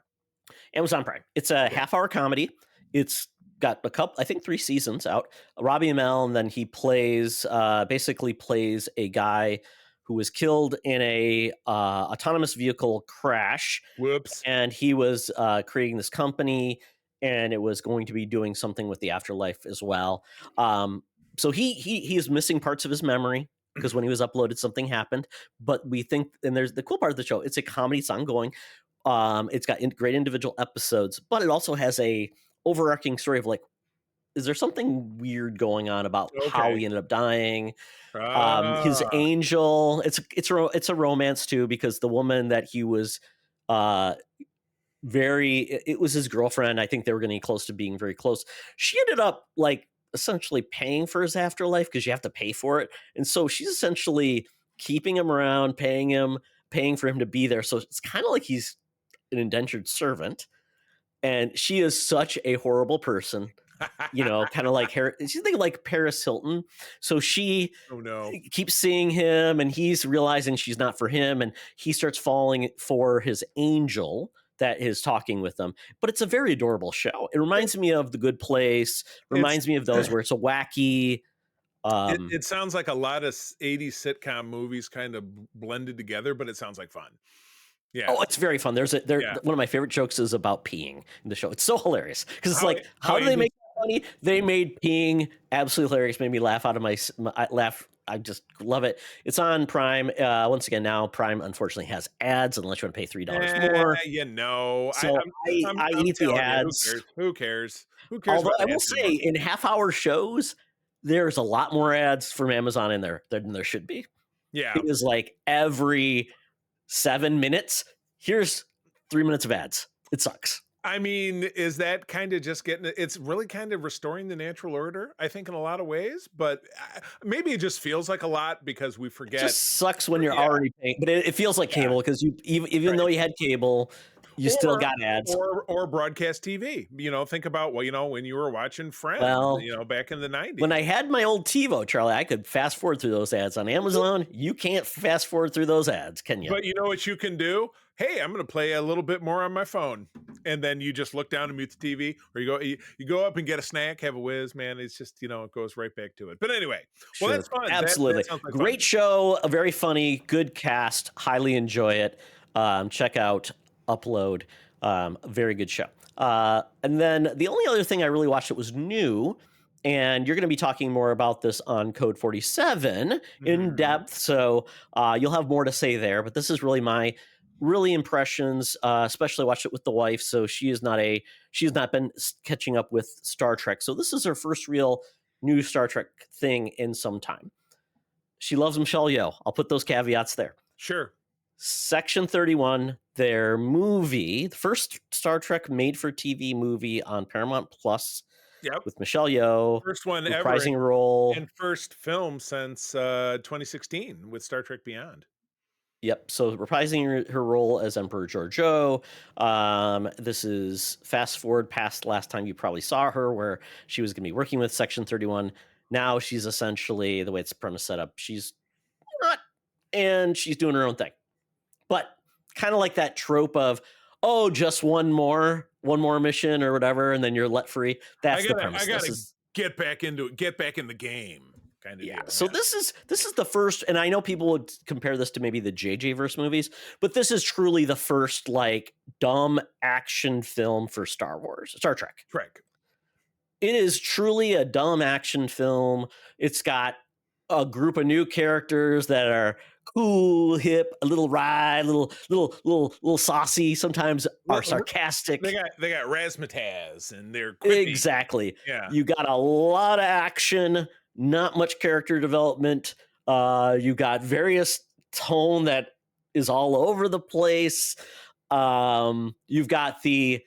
Amazon Prime. It's a half-hour comedy. It's got I think 3 seasons out. Robbie Amell, and then he basically plays a guy who was killed in a autonomous vehicle crash. Whoops. And he was creating this company, and it was going to be doing something with the afterlife as well. So he is missing parts of his memory because when he was uploaded, something happened. But we think, and there's the cool part of the show, it's a comedy, it's ongoing. It's got great individual episodes, but it also has a overarching story of like, is there something weird going on about how he ended up dying? His angel, it's a romance too, because the woman that he was it was his girlfriend. I think they were getting close to being very close. She ended up like essentially paying for his afterlife because you have to pay for it. And so she's essentially keeping him around, paying for him to be there. So it's kind of like he's an indentured servant. And she is such a horrible person. Kind of like she's thinking like Paris Hilton. So she keeps seeing him, and he's realizing she's not for him, and he starts falling for his angel that is talking with them. But it's a very adorable show. It reminds me of The Good Place. Reminds me of those where it's a wacky. It sounds like a lot of 80s sitcom movies kind of blended together, but it sounds like fun. Yeah. Oh, it's very fun. One of my favorite jokes is about peeing in the show. It's so hilarious because it's like, how do they make that funny? They made peeing absolutely hilarious. Made me laugh out of my laugh. I just love it. It's on Prime. Once again, now Prime unfortunately has ads unless you want to pay $3 more. So I eat the ads. Who cares? Although I will say, in half-hour shows, there's a lot more ads from Amazon in there than there should be. Yeah, it is like every 7 minutes, here's 3 minutes of ads. It sucks. I mean, is that kind of just it's really kind of restoring the natural order, I think, in a lot of ways, but maybe it just feels like a lot because we forget. It just sucks when you're already paying, but it feels like cable because even though you had cable, you still got ads. Or broadcast TV. Think about, when you were watching Friends, back in the 90s. When I had my old TiVo, Charlie, I could fast forward through those ads. On Amazon, you can't fast forward through those ads, can you? But you know what you can do? Hey, I'm going to play a little bit more on my phone. And then you just look down and mute the TV, or you go up and get a snack, have a whiz, man. It's just, it goes right back to it. But anyway, well, that's fun. Absolutely. That like great fun. Show, a very funny, good cast. Highly enjoy it. Check out Upload. Very good show. And then the only other thing I really watched that was new, and you're going to be talking more about this on Code 47 in depth, so you'll have more to say there. But this is really my impressions. Especially watched it with the wife, so she has not been catching up with Star Trek. So this is her first real new Star Trek thing in some time. She loves Michelle Yeoh. I'll put those caveats there. Sure. Section 31, their movie, the first Star Trek made-for-TV movie on Paramount Plus. Yep. With Michelle Yeoh, first one reprising ever, role, and first film since 2016 with Star Trek Beyond. Yep. So reprising her role as Emperor Georgiou. This is fast forward past last time you probably saw her, where she was going to be working with Section 31. Now she's essentially, the way it's premise set up, she's not, and she's doing her own thing. But kind of like that trope of, oh, just one more mission or whatever, and then you're let free. That's the premise. I gotta get back into it, get back in the game. Kind of deal. So this is the first, and I know people would compare this to maybe the JJ verse movies, but this is truly the first like dumb action film for Star Trek. It is truly a dumb action film. It's got a group of new characters that are cool, hip, a little wry, little saucy, sometimes are sarcastic. They got razzmatazz and they're quippy. Exactly. Yeah. You got a lot of action, not much character development. You got various tone that is all over the place. You've got the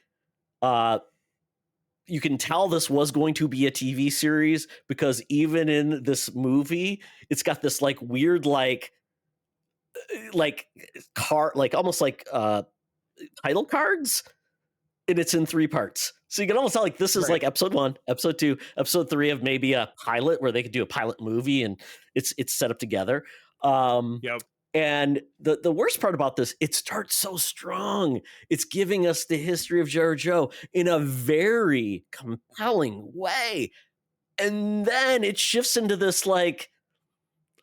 you can tell this was going to be a TV series because even in this movie, it's got this like weird like almost like title cards, and it's in 3 parts. So you can almost tell like this is like episode 1, episode 2, episode 3 of maybe a pilot where they could do a pilot movie, and it's set up together. Yep. And the worst part about this, it starts so strong. It's giving us the history of Georgiou in a very compelling way. And then it shifts into this like,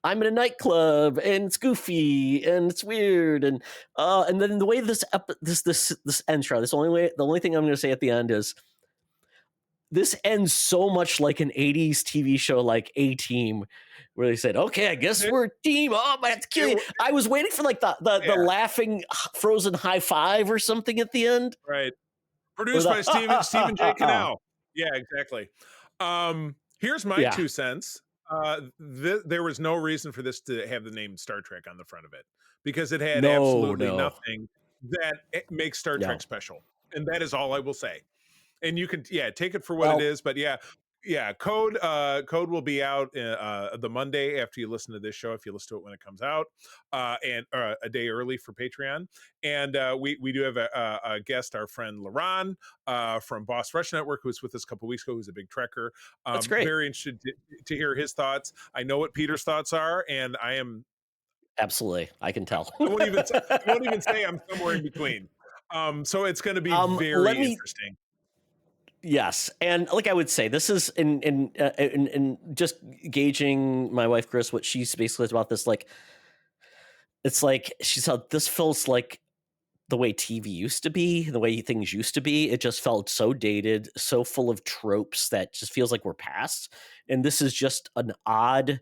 I'm in a nightclub and it's goofy and it's weird, and then the way this ends, Charlie. The only thing I'm going to say at the end is this ends so much like an 80s TV show like A-Team, where they said, okay, I guess we're a team. Oh, I have to kill you. I was waiting for like the laughing frozen high five or something at the end. Right. Produced by Stephen J. Cannell. Yeah, exactly. Here's my 2 cents. There was no reason for this to have the name Star Trek on the front of it, because it had absolutely nothing that makes Star Trek special. And that is all I will say. And you can, take it for what it is. But Code will be out the Monday after you listen to this show, if you listen to it when it comes out, and a day early for Patreon. And we do have a guest, our friend Laron from Boss Rush Network, who was with us a couple weeks ago, who's a big Trekker. That's great. Very interested to hear his thoughts. I know what Peter's thoughts are, and I am absolutely, I can tell. I won't even say I'm somewhere in between. So it's going to be very interesting. Yes, and like I would say, this is in just gauging my wife Chris, what she's basically about this. Like, it's like she said, this feels like the way TV used to be, the way things used to be. It just felt so dated, so full of tropes that just feels like we're past. And this is just an odd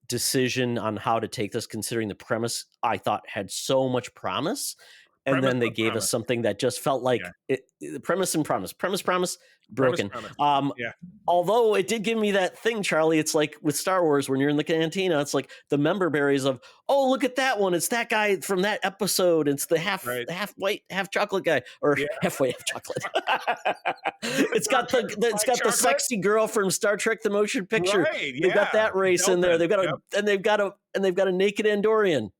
decision on how to take this, considering the premise I thought had so much promise. And then they gave us something that just felt like premise broken. Although it did give me that thing, Charlie. It's like with Star Wars, when you're in the cantina, it's like the member berries of, oh, look at that one. It's that guy from that episode. It's the half white, half chocolate guy, or half white, half chocolate. It's got the sexy girl from Star Trek: The Motion Picture. They've got that race in there. They've got a naked Andorian.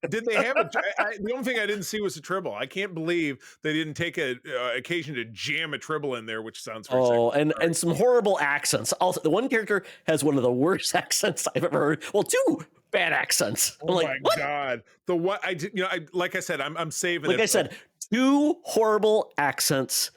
Did they have the only thing I didn't see was a Tribble. I can't believe they didn't take an occasion to jam a Tribble in there, which sounds and some horrible accents. Also, the one character has one of the worst accents I've ever heard. Well, 2 bad accents. Oh my God. Like I said, I'm saving it. Like I said, 2 horrible accents.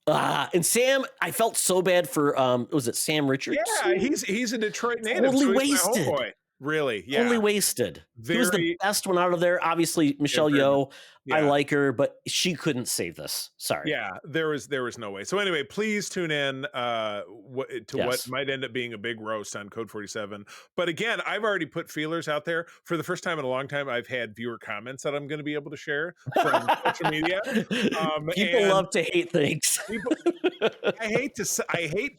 And Sam, I felt so bad for was it Sam Richards? Yeah, he's a Detroit native. Totally wasted. Really? Yeah. Totally wasted. He was the best one out of there. Obviously, Michelle Yeoh. I like her, but she couldn't save this. Sorry. Yeah, there was no way. So anyway, please tune in what might end up being a big roast on Code 47. But again, I've already put feelers out there. For the first time in a long time, I've had viewer comments that I'm going to be able to share from social media. People love to hate things. I hate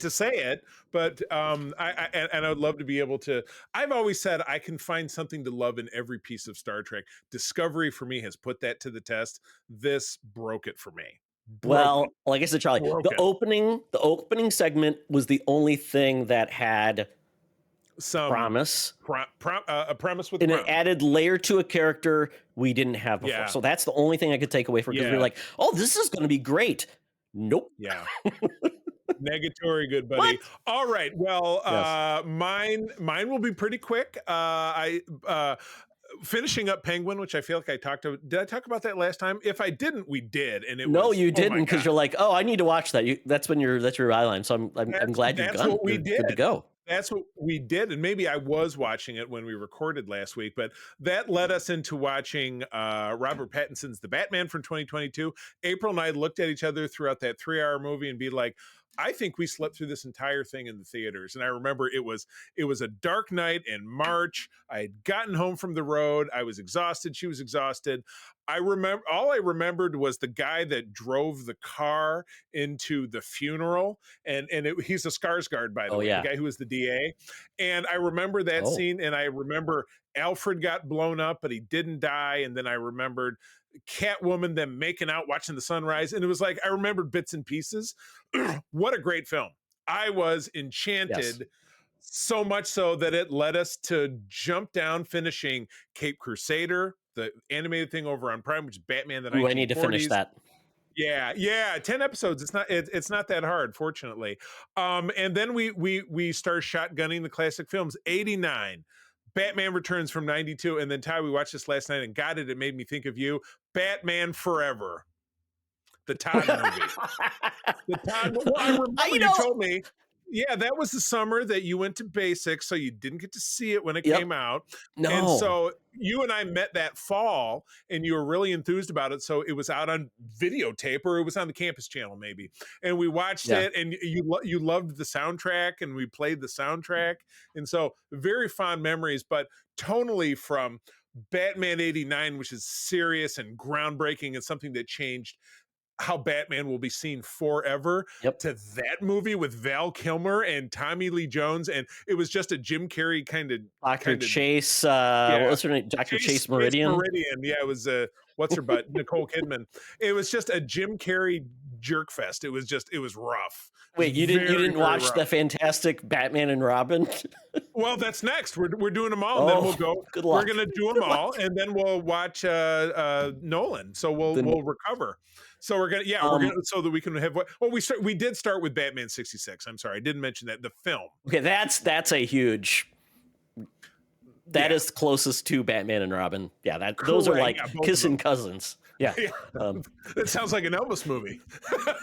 to say it, but I would love to be able to. I've always said I can find something to love in every piece of Star Trek. Discovery for me has put that to the test. This broke it for me. Well, like I said, Charlie, Broken. the opening segment was the only thing that had some promise, a premise with, and promise. it added layer to a character we didn't have before. Yeah. So that's the only thing I could take away from it, because we were like, oh, this is going to be great. Nope. Yeah. Negatory, good buddy. What? All right. Well, Yes. mine will be pretty quick. I finishing up Penguin, which I feel like did I talk about that last time? If I didn't, we did, and you didn't, because you're like, oh, I need to watch that. That's your eyeline. So I'm glad you've gone. What we did. Good to go. That's what we did, and maybe I was watching it when we recorded last week, but that led us into watching Robert Pattinson's The Batman from 2022. April and I looked at each other throughout that 3-hour movie and be like, I think we slept through this entire thing in the theaters. And I remember it was a dark night in March. I had gotten home from the road. I was exhausted. She was exhausted. All I remembered was the guy that drove the car into the funeral. And he's a Skarsgård, by the way, the guy who was the DA. And I remember that scene, and I remember Alfred got blown up, but he didn't die. And then I remembered Catwoman, them making out, watching the sunrise. And it was like, I remembered bits and pieces. What a great film. I was enchanted, so much so that it led us to jump down finishing Cape Crusader, the animated thing over on Prime, which is Batman the 1940s. I need to finish that. Yeah, 10 episodes. It's not that hard, fortunately. And then we start shotgunning the classic films. 89, Batman Returns from 92, and then Ty, we watched this last night, and God, it made me think of you. Batman Forever, the Todd movie. Well, I remember you told me, yeah, that was the summer that you went to Basics, so you didn't get to see it when it came out. No. And so you and I met that fall, and you were really enthused about it. So it was out on videotape, or it was on the campus channel, maybe. And we watched it, and you loved the soundtrack, and we played the soundtrack. And so very fond memories, but tonally from Batman 89, which is serious and groundbreaking and something that changed how Batman will be seen forever, to that movie with Val Kilmer and Tommy Lee Jones, and it was just a Jim Carrey kind of Dr. Chase. What was her name? Dr. Chase Meridian. Yeah, it was what's her butt? Nicole Kidman. It was just a Jim Carrey jerk fest. It was rough. Wait, you didn't watch the fantastic Batman and Robin? Well, that's next. We're doing them all, and then we'll go. Good luck. We're gonna do them all, and then we'll watch Nolan. So we'll recover. So we're gonna so that we can have we did start with Batman 66. I'm sorry, I didn't mention that, the film. Okay, that's a huge. That is closest to Batman and Robin. Yeah, those are like kissing cousins. Yeah. That sounds like an Elvis movie.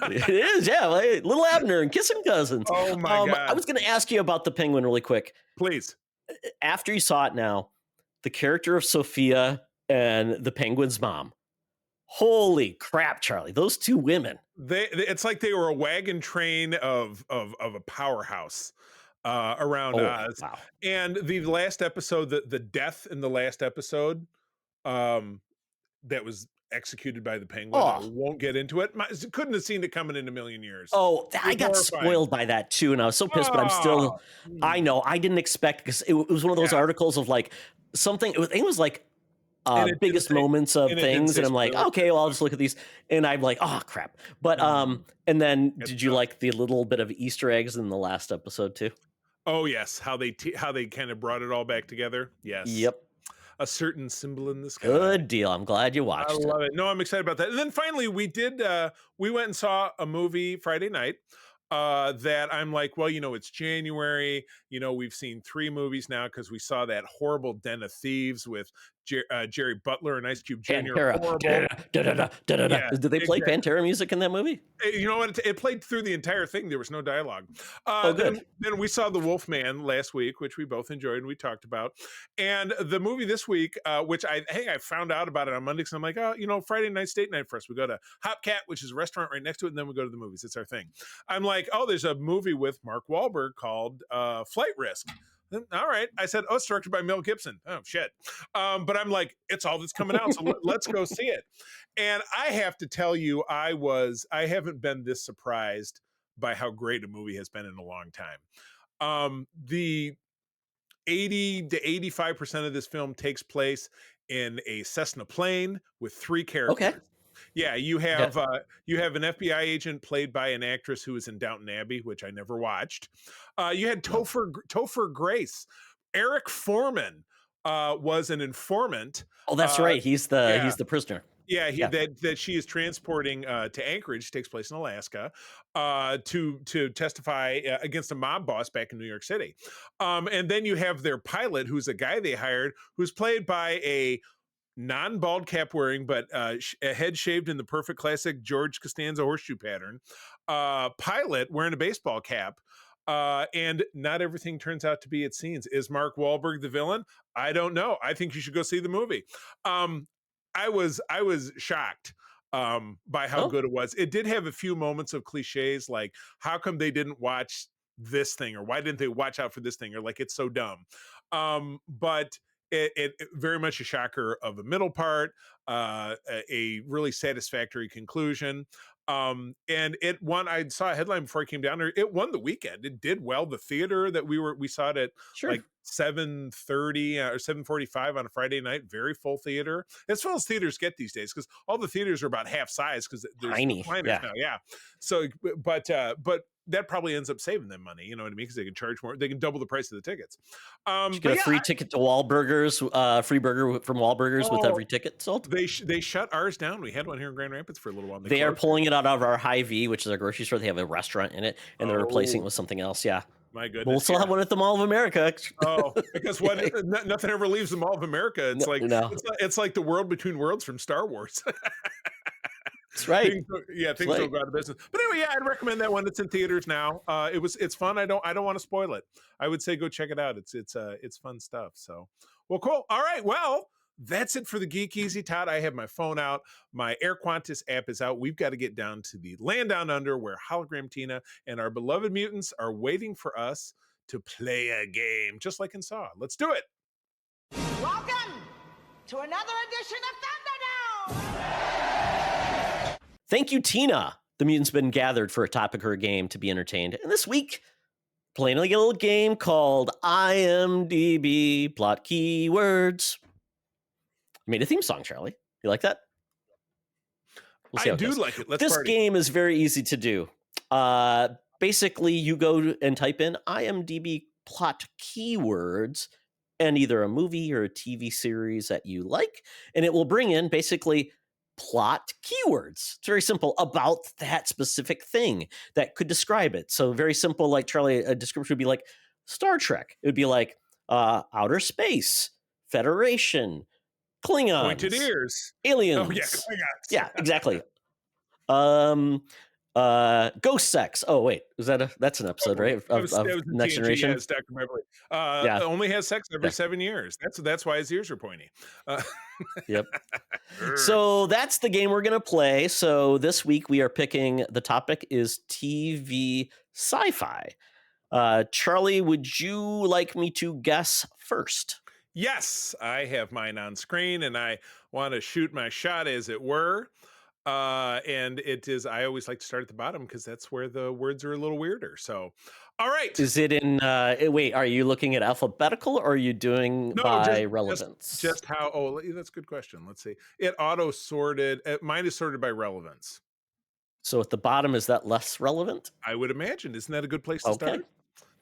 It is, yeah. Little Abner and kissing cousins. Oh my God. I was going to ask you about the Penguin really quick. Please. After you saw it now, the character of Sophia and the Penguin's mom. Holy crap, Charlie! Those two women. It's like they were a wagon train of a powerhouse around Oz. Wow. And the last episode, the death in the last episode, that was executed by the Penguin. I won't get into it. Couldn't have seen it coming in a million years. I got spoiled by that too, and I was so pissed. But I'm still. I know I didn't expect, because it was one of those articles of like something. It was like. Biggest moments of things, and I'm like, okay, well, I'll just look at these, and I'm like, oh crap. But and then did you like the little bit of Easter eggs in the last episode too? Oh yes, how they kind of brought it all back together. Yes. Yep. A certain symbol in the sky. Good deal. I'm glad you watched it. I love it. No, I'm excited about that. And then finally, we went and saw a movie Friday night. That I'm like, well, it's January. We've seen 3 movies now, because we saw that horrible Den of Thieves with Jerry Butler and Ice Cube Jr. Pantera. Did they play Pantera music in that movie? You know what? It played through the entire thing. There was no dialogue. Good. Then we saw The Wolfman last week, which we both enjoyed and we talked about. And the movie this week, which I found out about it on Monday, because I'm like, Friday night's date night for us. We go to Hopcat, which is a restaurant right next to it, and then we go to the movies. It's our thing. I'm like, there's a movie with Mark Wahlberg called Flight Risk. All right. I said, it's directed by Mel Gibson. Oh, shit. But I'm like, it's all that's coming out, so let's go see it. And I have to tell you, I haven't been this surprised by how great a movie has been in a long time. The 80 to 85% of this film takes place in a Cessna plane with 3 characters. Okay. Yeah, you have an FBI agent played by an actress who was in Downton Abbey, which I never watched. You had Topher Grace. Eric Foreman was an informant. Oh, that's right. He's the prisoner. Yeah, that she is transporting to Anchorage, takes place in Alaska, to testify against a mob boss back in New York City. And then you have their pilot, who's a guy they hired, who's played by a non-bald cap wearing, but a head shaved in the perfect classic George Costanza horseshoe pattern, pilot wearing a baseball cap. And not everything turns out to be its scenes. Is Mark Wahlberg the villain? I don't know. I think you should go see the movie. I was shocked by how good it was. It did have a few moments of cliches, like how come they didn't watch this thing, or why didn't they watch out for this thing, or like it's so dumb. But it very much a shocker of a middle part, a really satisfactory conclusion. And it won. I saw a headline before I came down there. It won the weekend. It did well. The theater that we saw it at like 7:30 or 7:45 on a Friday night. Very full theater, as full as theaters get these days, because all the theaters are about half size because there's recliners now. Yeah. So, but that probably ends up saving them money. You know what I mean? Because they can charge more. They can double the price of the tickets. You get a free ticket to Wahlburgers, free burger from Wahlburgers with every ticket sold. They shut ours down. We had one here in Grand Rapids for a little while. They are pulling it out of our Hy-Vee, which is our grocery store. They have a restaurant in it, and they're replacing it with something else. Yeah. My goodness. We'll still have one at the Mall of America. Because nothing ever leaves the Mall of America. It's it's like the world between worlds from Star Wars. That's right. Things don't go out of business. But anyway, I'd recommend that one. It's in theaters now. It's fun. I don't want to spoil it. I would say go check it out. It's fun stuff. So, well, cool. All right. Well, that's it for the Geek Easy, Todd. I have my phone out. My Air Qantas app is out. We've got to get down to the land down under where Hologram Tina and our beloved mutants are waiting for us to play a game, just like in Saw. Let's do it. Welcome to another edition of Thunderdome. Thank you, Tina. The mutants been gathered for a topic or a game to be entertained. And this week, playing a little game called IMDB Plot Keywords. Made a theme song, Charlie. You like that? We'll see I do like it. This game is very easy to do. Basically, you go and type in IMDB Plot Keywords and either a movie or a TV series that you like, and it will bring in basically plot keywords. It's very simple about that specific thing that could describe it. So very simple, like Charlie, a description would be like Star Trek. It would be like outer space, Federation, Klingons, pointed ears, aliens. Oh yeah, Klingons. Yeah, exactly. Ghost sex. Oh wait, that's an episode, right? Of Next Generation. Yes, Dr. Beverly. Only has sex every 7 years. That's why his ears are pointy. Yep. So that's the game we're gonna play. So this week we are picking. The topic is TV sci-fi. Charlie, would you like me to guess first? Yes, I have mine on screen, and I want to shoot my shot, as it were. And it is, I always like to start at the bottom because that's where the words are a little weirder. So, all right. Is it in, wait, are you looking at alphabetical or are you doing by relevance? Just how, that's a good question. Let's see. It auto sorted, mine is sorted by relevance. So at the bottom, is that less relevant? I would imagine. Isn't that a good place to start?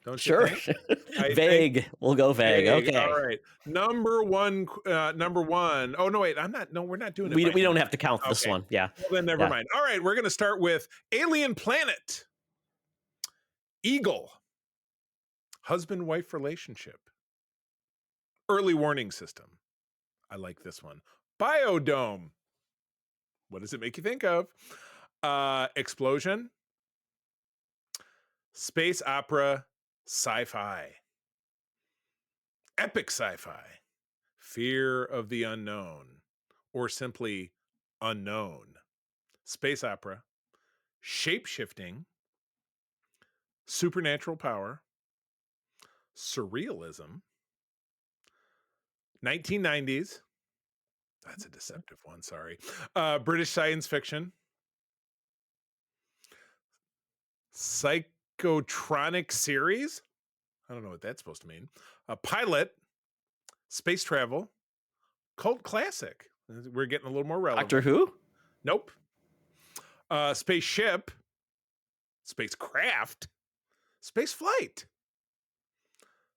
Don't you sure. think? Vague. We'll go vague. Okay. All right. Number one. Oh no, wait. We're not doing it. We don't have to count this one. Yeah. Well, then never mind. All right. We're going to start with Alien Planet. Eagle. Husband-wife relationship. Early warning system. I like this one. Biodome. What does it make you think of? Explosion. Space opera. Sci-fi. Epic sci-fi. Fear of the unknown, or simply unknown. Space opera. Shape-shifting. Supernatural power. Surrealism. 1990s. That's a deceptive one, sorry. British science fiction. Psychotronic series. I don't know what that's supposed to mean. A pilot, space travel, cult classic. We're getting a little more relevant. Doctor Who? Nope. Spaceship, spacecraft, space flight,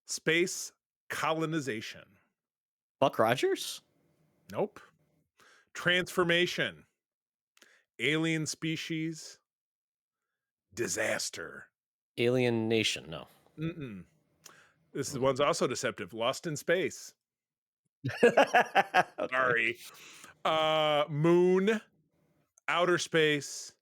space colonization. Buck Rogers? Nope. Transformation, alien species, disaster. Alien Nation? No. Mm-mm. This one's also deceptive. Lost in space. Okay. Sorry. Moon, outer space,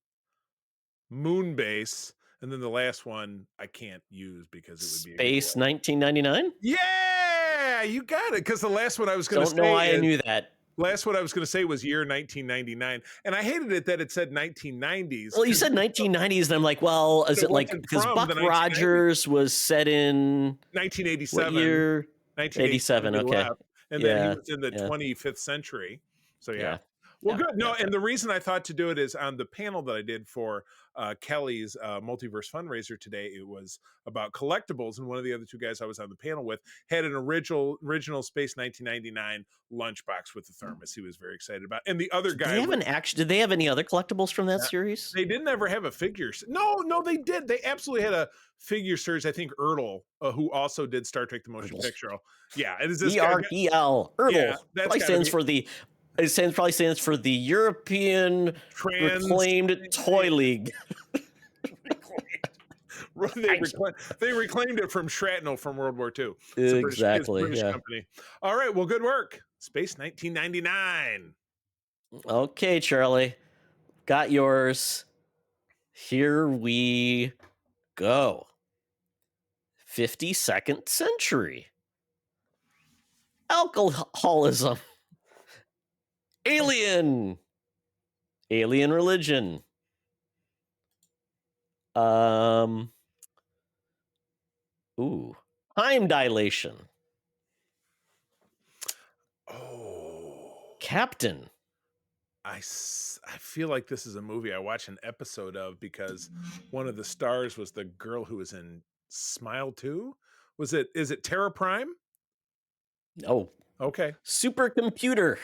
moon base, and then the last one I can't use because it would be Space 1999? Yeah, you got it. Because the last one I was going to say, Don't know why I knew that. Last one I was going to say was year 1999, and I hated it that it said 1990s. Well, you said 1990s, and I'm like, well, is it like because Buck Rogers was set in 1987? What year? 1987. Okay. Left, and then he was in the 25th century. So yeah. Well, good. No, and the reason I thought to do it is on the panel that I did for Kelly's multiverse fundraiser today. It was about collectibles, and one of the other two guys I was on the panel with had an original Space 1999 lunchbox with the thermos. He was very excited about. And the other guy, did they have any other collectibles from that series? They didn't ever have a figure. No, they did. They absolutely had a figure series. I think Ertl, who also did Star Trek: The Motion Picture. Yeah, it is this ERTL. Ertl. Yeah, probably stands for the. It probably stands for the European Reclaimed Toy League. They reclaimed it from shrapnel from World War II. Exactly. British company. All right. Well, good work. Space 1999. Okay, Charlie. Got yours. Here we go. 52nd century. Alcoholism. Alien religion. Time dilation. Oh. Captain. I feel like this is a movie I watched an episode of because one of the stars was the girl who was in Smile 2. Is it Terra Prime? Oh. Okay. Supercomputer.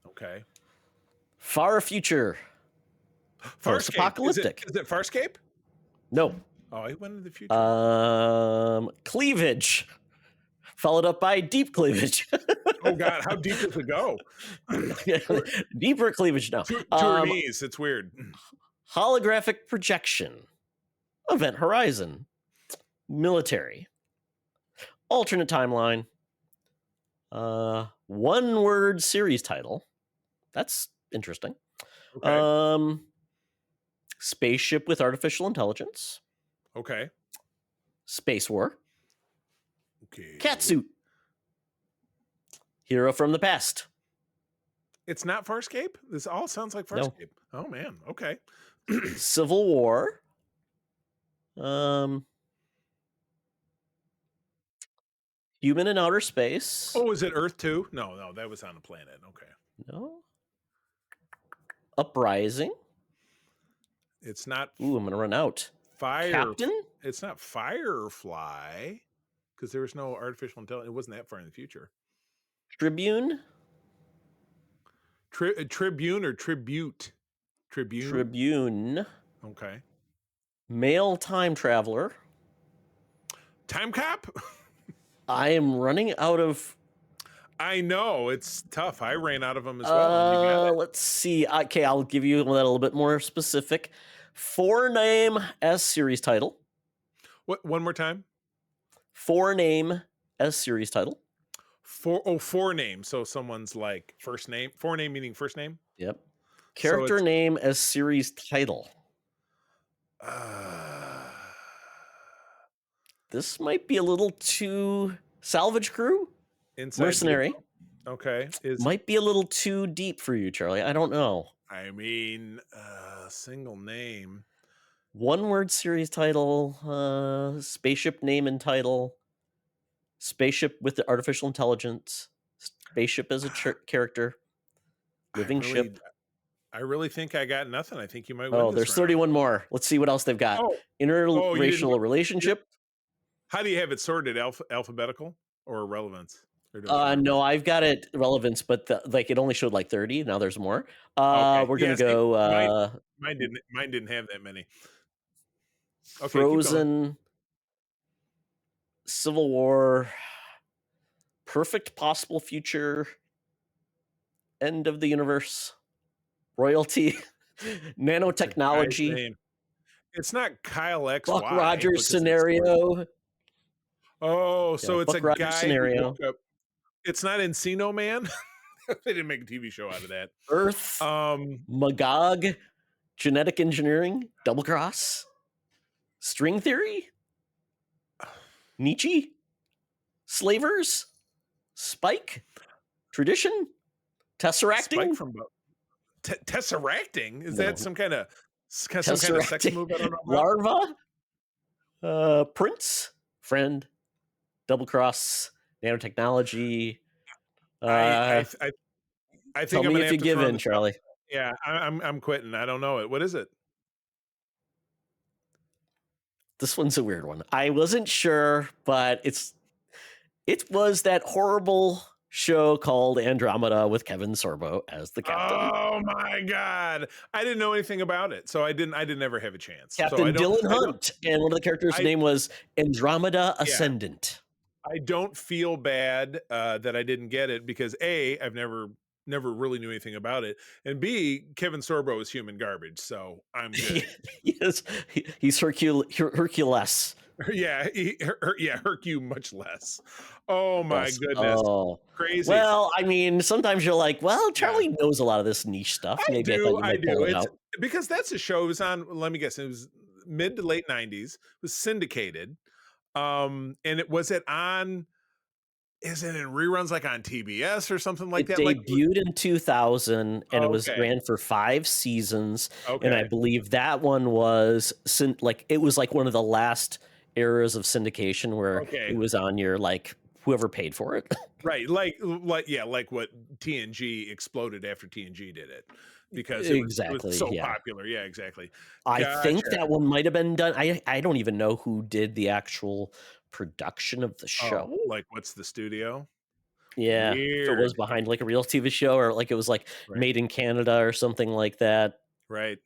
Okay. Far future. Post-apocalyptic. Is it Farscape? No. Oh, he went into the future. Cleavage. Followed up by deep cleavage. Oh God, how deep does it go? Deeper cleavage now. To her knees. It's weird. Holographic projection. Event horizon. Military. Alternate timeline. One word series title. That's interesting. Okay. Spaceship with artificial intelligence. Okay. Space war. Okay. Catsuit. Hero from the past. It's not Farscape? This all sounds like Farscape. No. Oh man. Okay. Civil War. Human in outer space. Oh, is it Earth 2? No, that was on a planet. Okay. No. Uprising. It's not. Ooh, I'm gonna run out. Captain. It's not Firefly because there was no artificial intelligence. It wasn't that far in the future. Tribune. Tribune or tribute? Tribune. Okay. Male time traveler. Time Cop? I am running out of. I know it's tough. I ran out of them as well. Let's see. Okay, I'll give you that a little bit more specific. 4-name as series title. What? One more time. 4-name as series title. 4 names. So someone's like first name. 4-name meaning first name. Yep. Character name as series title. This might be a little too Salvage Crew. Mercenary. Okay. Might be a little too deep for you, Charlie. I don't know. I mean, single name. One word series title, spaceship name and title, spaceship with the artificial intelligence, spaceship as a character, living ship. I really think I got nothing. I think you might win. Oh, this there's round. 31 more. Let's see what else they've got. Interracial relationship. How do you have it sorted? Alphabetical or relevance? No, I've got it relevance, but it only showed like 30. Now there's more. Okay. We're gonna go. Mine didn't have that many. Okay, Frozen, Civil War, perfect possible future, end of the universe, royalty, nanotechnology. It's not Kyle X. Buck Rogers scenario. Oh, so it's Buck a Rogers guy scenario. It's not Encino Man. They didn't make a TV show out of that. Earth, Magog, genetic engineering, double cross, string theory, Nietzsche, slavers, Spike, tradition, tesseracting. Tesseracting? Is that some kind of sex move? I don't know. Larva, Prince, friend, double cross, nanotechnology. I think tell me if you give in, Charlie. Yeah, I'm quitting. I don't know it. What is it? This one's a weird one. I wasn't sure, but it was that horrible show called Andromeda with Kevin Sorbo as the captain. Oh my God. I didn't know anything about it. So I didn't ever have a chance. Captain Dylan Hunt. And one of the characters' name was Andromeda Ascendant. I don't feel bad that I didn't get it because A, I've never really knew anything about it, and B, Kevin Sorbo is human garbage, so I'm good. Yes, he's Hercules. Yeah, Hercule much less. Oh my goodness, crazy. Well, I mean, sometimes you're like, well, Charlie knows a lot of this niche stuff. I do. It's because that's a show. It was on. Let me guess. It was mid to late '90s. It was syndicated. And it was on. Is it in reruns like on TBS or something like that? It debuted in 2000 and it was ran for 5 seasons. Okay. And I believe that one was it was like one of the last eras of syndication where it was on your whoever paid for it. Right. Like what TNG exploded after TNG did it. Because it was so popular. Yeah, exactly. I think that one might have been done. I don't even know who did the actual production of the show. What's the studio? Yeah. Weird. If it was behind a real TV show or it was made in Canada or something like that. Right.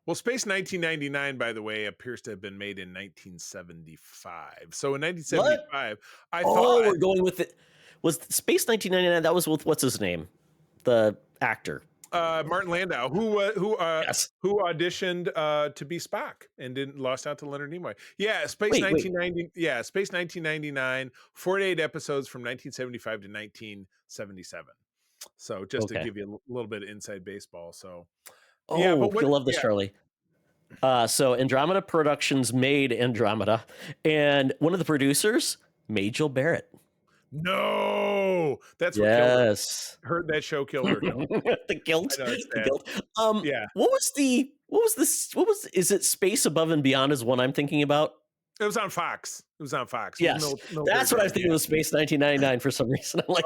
Well, Space 1999, by the way, appears to have been made in 1975. So in 1975, I thought we're going with it. Was Space 1999? That was with what's his name? The actor. Martin Landau, who auditioned to be Spock and lost out to Leonard Nimoy. Yeah, Space 1999, 48 episodes from 1975 to 1977. So just to give you a little bit of inside baseball. So you'll love this, Charlie. So Andromeda Productions made Andromeda, and one of the producers, Majel Barrett. No, that's what killed her. Heard that show killed her. The guilt. Is it Space Above and Beyond is one I'm thinking about? It was on Fox. Yes, that's what I was thinking of Space 1999 for some reason. I'm like,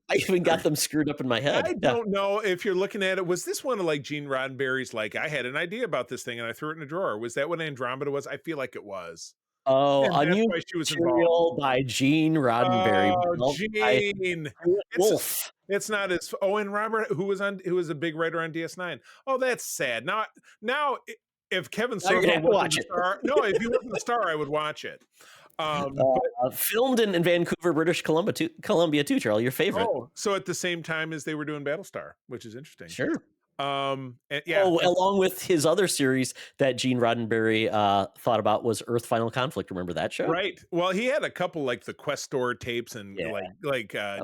I even got them screwed up in my head. I don't know if you're looking at it. Was this one of Gene Roddenberry's? I had an idea about this thing and I threw it in a drawer. Was that what Andromeda was? I feel like it was. Oh, a new material by Gene Roddenberry. Oh, Gene Wolf. It's not as and Robert, who was a big writer on DS9. Oh, that's sad. Now, if Kevin Sorbo wasn't the star, if he wasn't the star, I would watch it. Filmed in Vancouver, British Columbia too, Charlie. Your favorite? Oh, so at the same time as they were doing Battlestar, which is interesting. Sure. Along with his other series that Gene Roddenberry thought about was Earth Final Conflict. Remember that show? Right. Well, he had a couple the Questor tapes and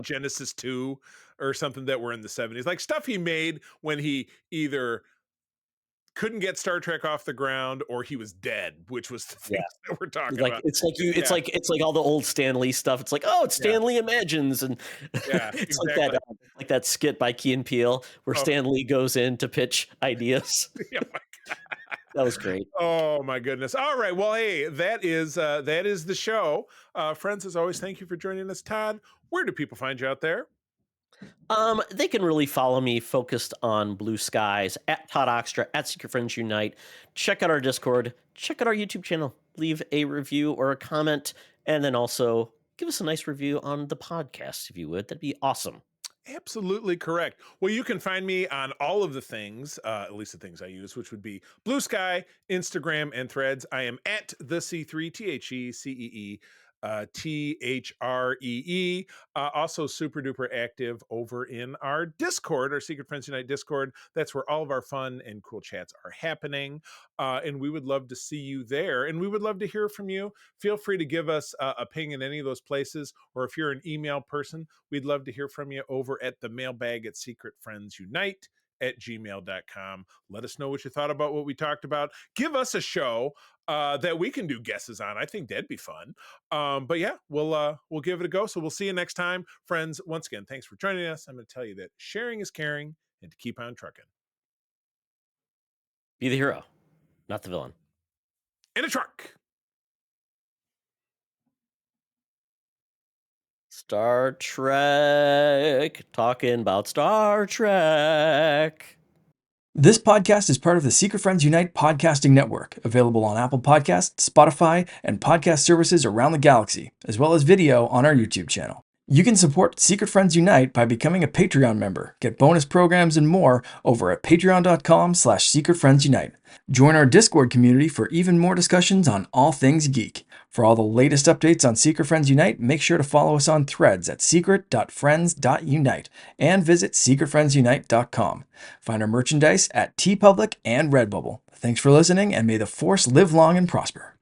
Genesis 2 or something that were in the 70s, stuff he made when he either couldn't get Star Trek off the ground or he was dead, which was the thing that we're talking about. It's like all the old Stan Lee stuff. It's it's Stan Lee Imagines, and it's exactly. like that skit by Key and Peele where Stan Lee goes in to pitch ideas. Oh my God. That was great. Oh my goodness. All right. Well, hey, that is the show. Friends, as always, thank you for joining us. Todd, where do people find you out there? They can really follow me focused on blue skies at Todd Oxtra at Secret Friends Unite. Check out our Discord. Check out our YouTube channel. Leave a review or a comment, and then also give us a nice review on the podcast if you would. That'd be awesome. Absolutely correct. Well, you can find me on all of the things, at least the things I use, which would be Blue Sky, Instagram, and Threads. I am at the C3, THECEE. THREE. Also super duper active over in our Discord, our Secret Friends Unite Discord. That's where all of our fun and cool chats are happening. And we would love to see you there. And we would love to hear from you. Feel free to give us a ping in any of those places. Or if you're an email person, we'd love to hear from you over at the mailbag at secretfriendsunite@gmail.com. Let us know what you thought about what we talked about. Give us a show that we can do guesses on. I think that'd be fun. But yeah, we'll give it a go. So we'll see you next time, friends. Once again, thanks for joining us. I'm going to tell you that sharing is caring, and to keep on trucking. Be the hero, not the villain. In a truck. Star Trek. Talking about Star Trek. This podcast is part of the Secret Friends Unite podcasting network, available on Apple Podcasts, Spotify, and podcast services around the galaxy, as well as video on our YouTube channel. You can support Secret Friends Unite by becoming a Patreon member, get bonus programs and more over at patreon.com/secretfriendsunite. Join our Discord community for even more discussions on all things geek. For all the latest updates on Secret Friends Unite, make sure to follow us on Threads at secret.friends.unite and visit secretfriendsunite.com. Find our merchandise at TeePublic and Redbubble. Thanks for listening, and may the Force live long and prosper.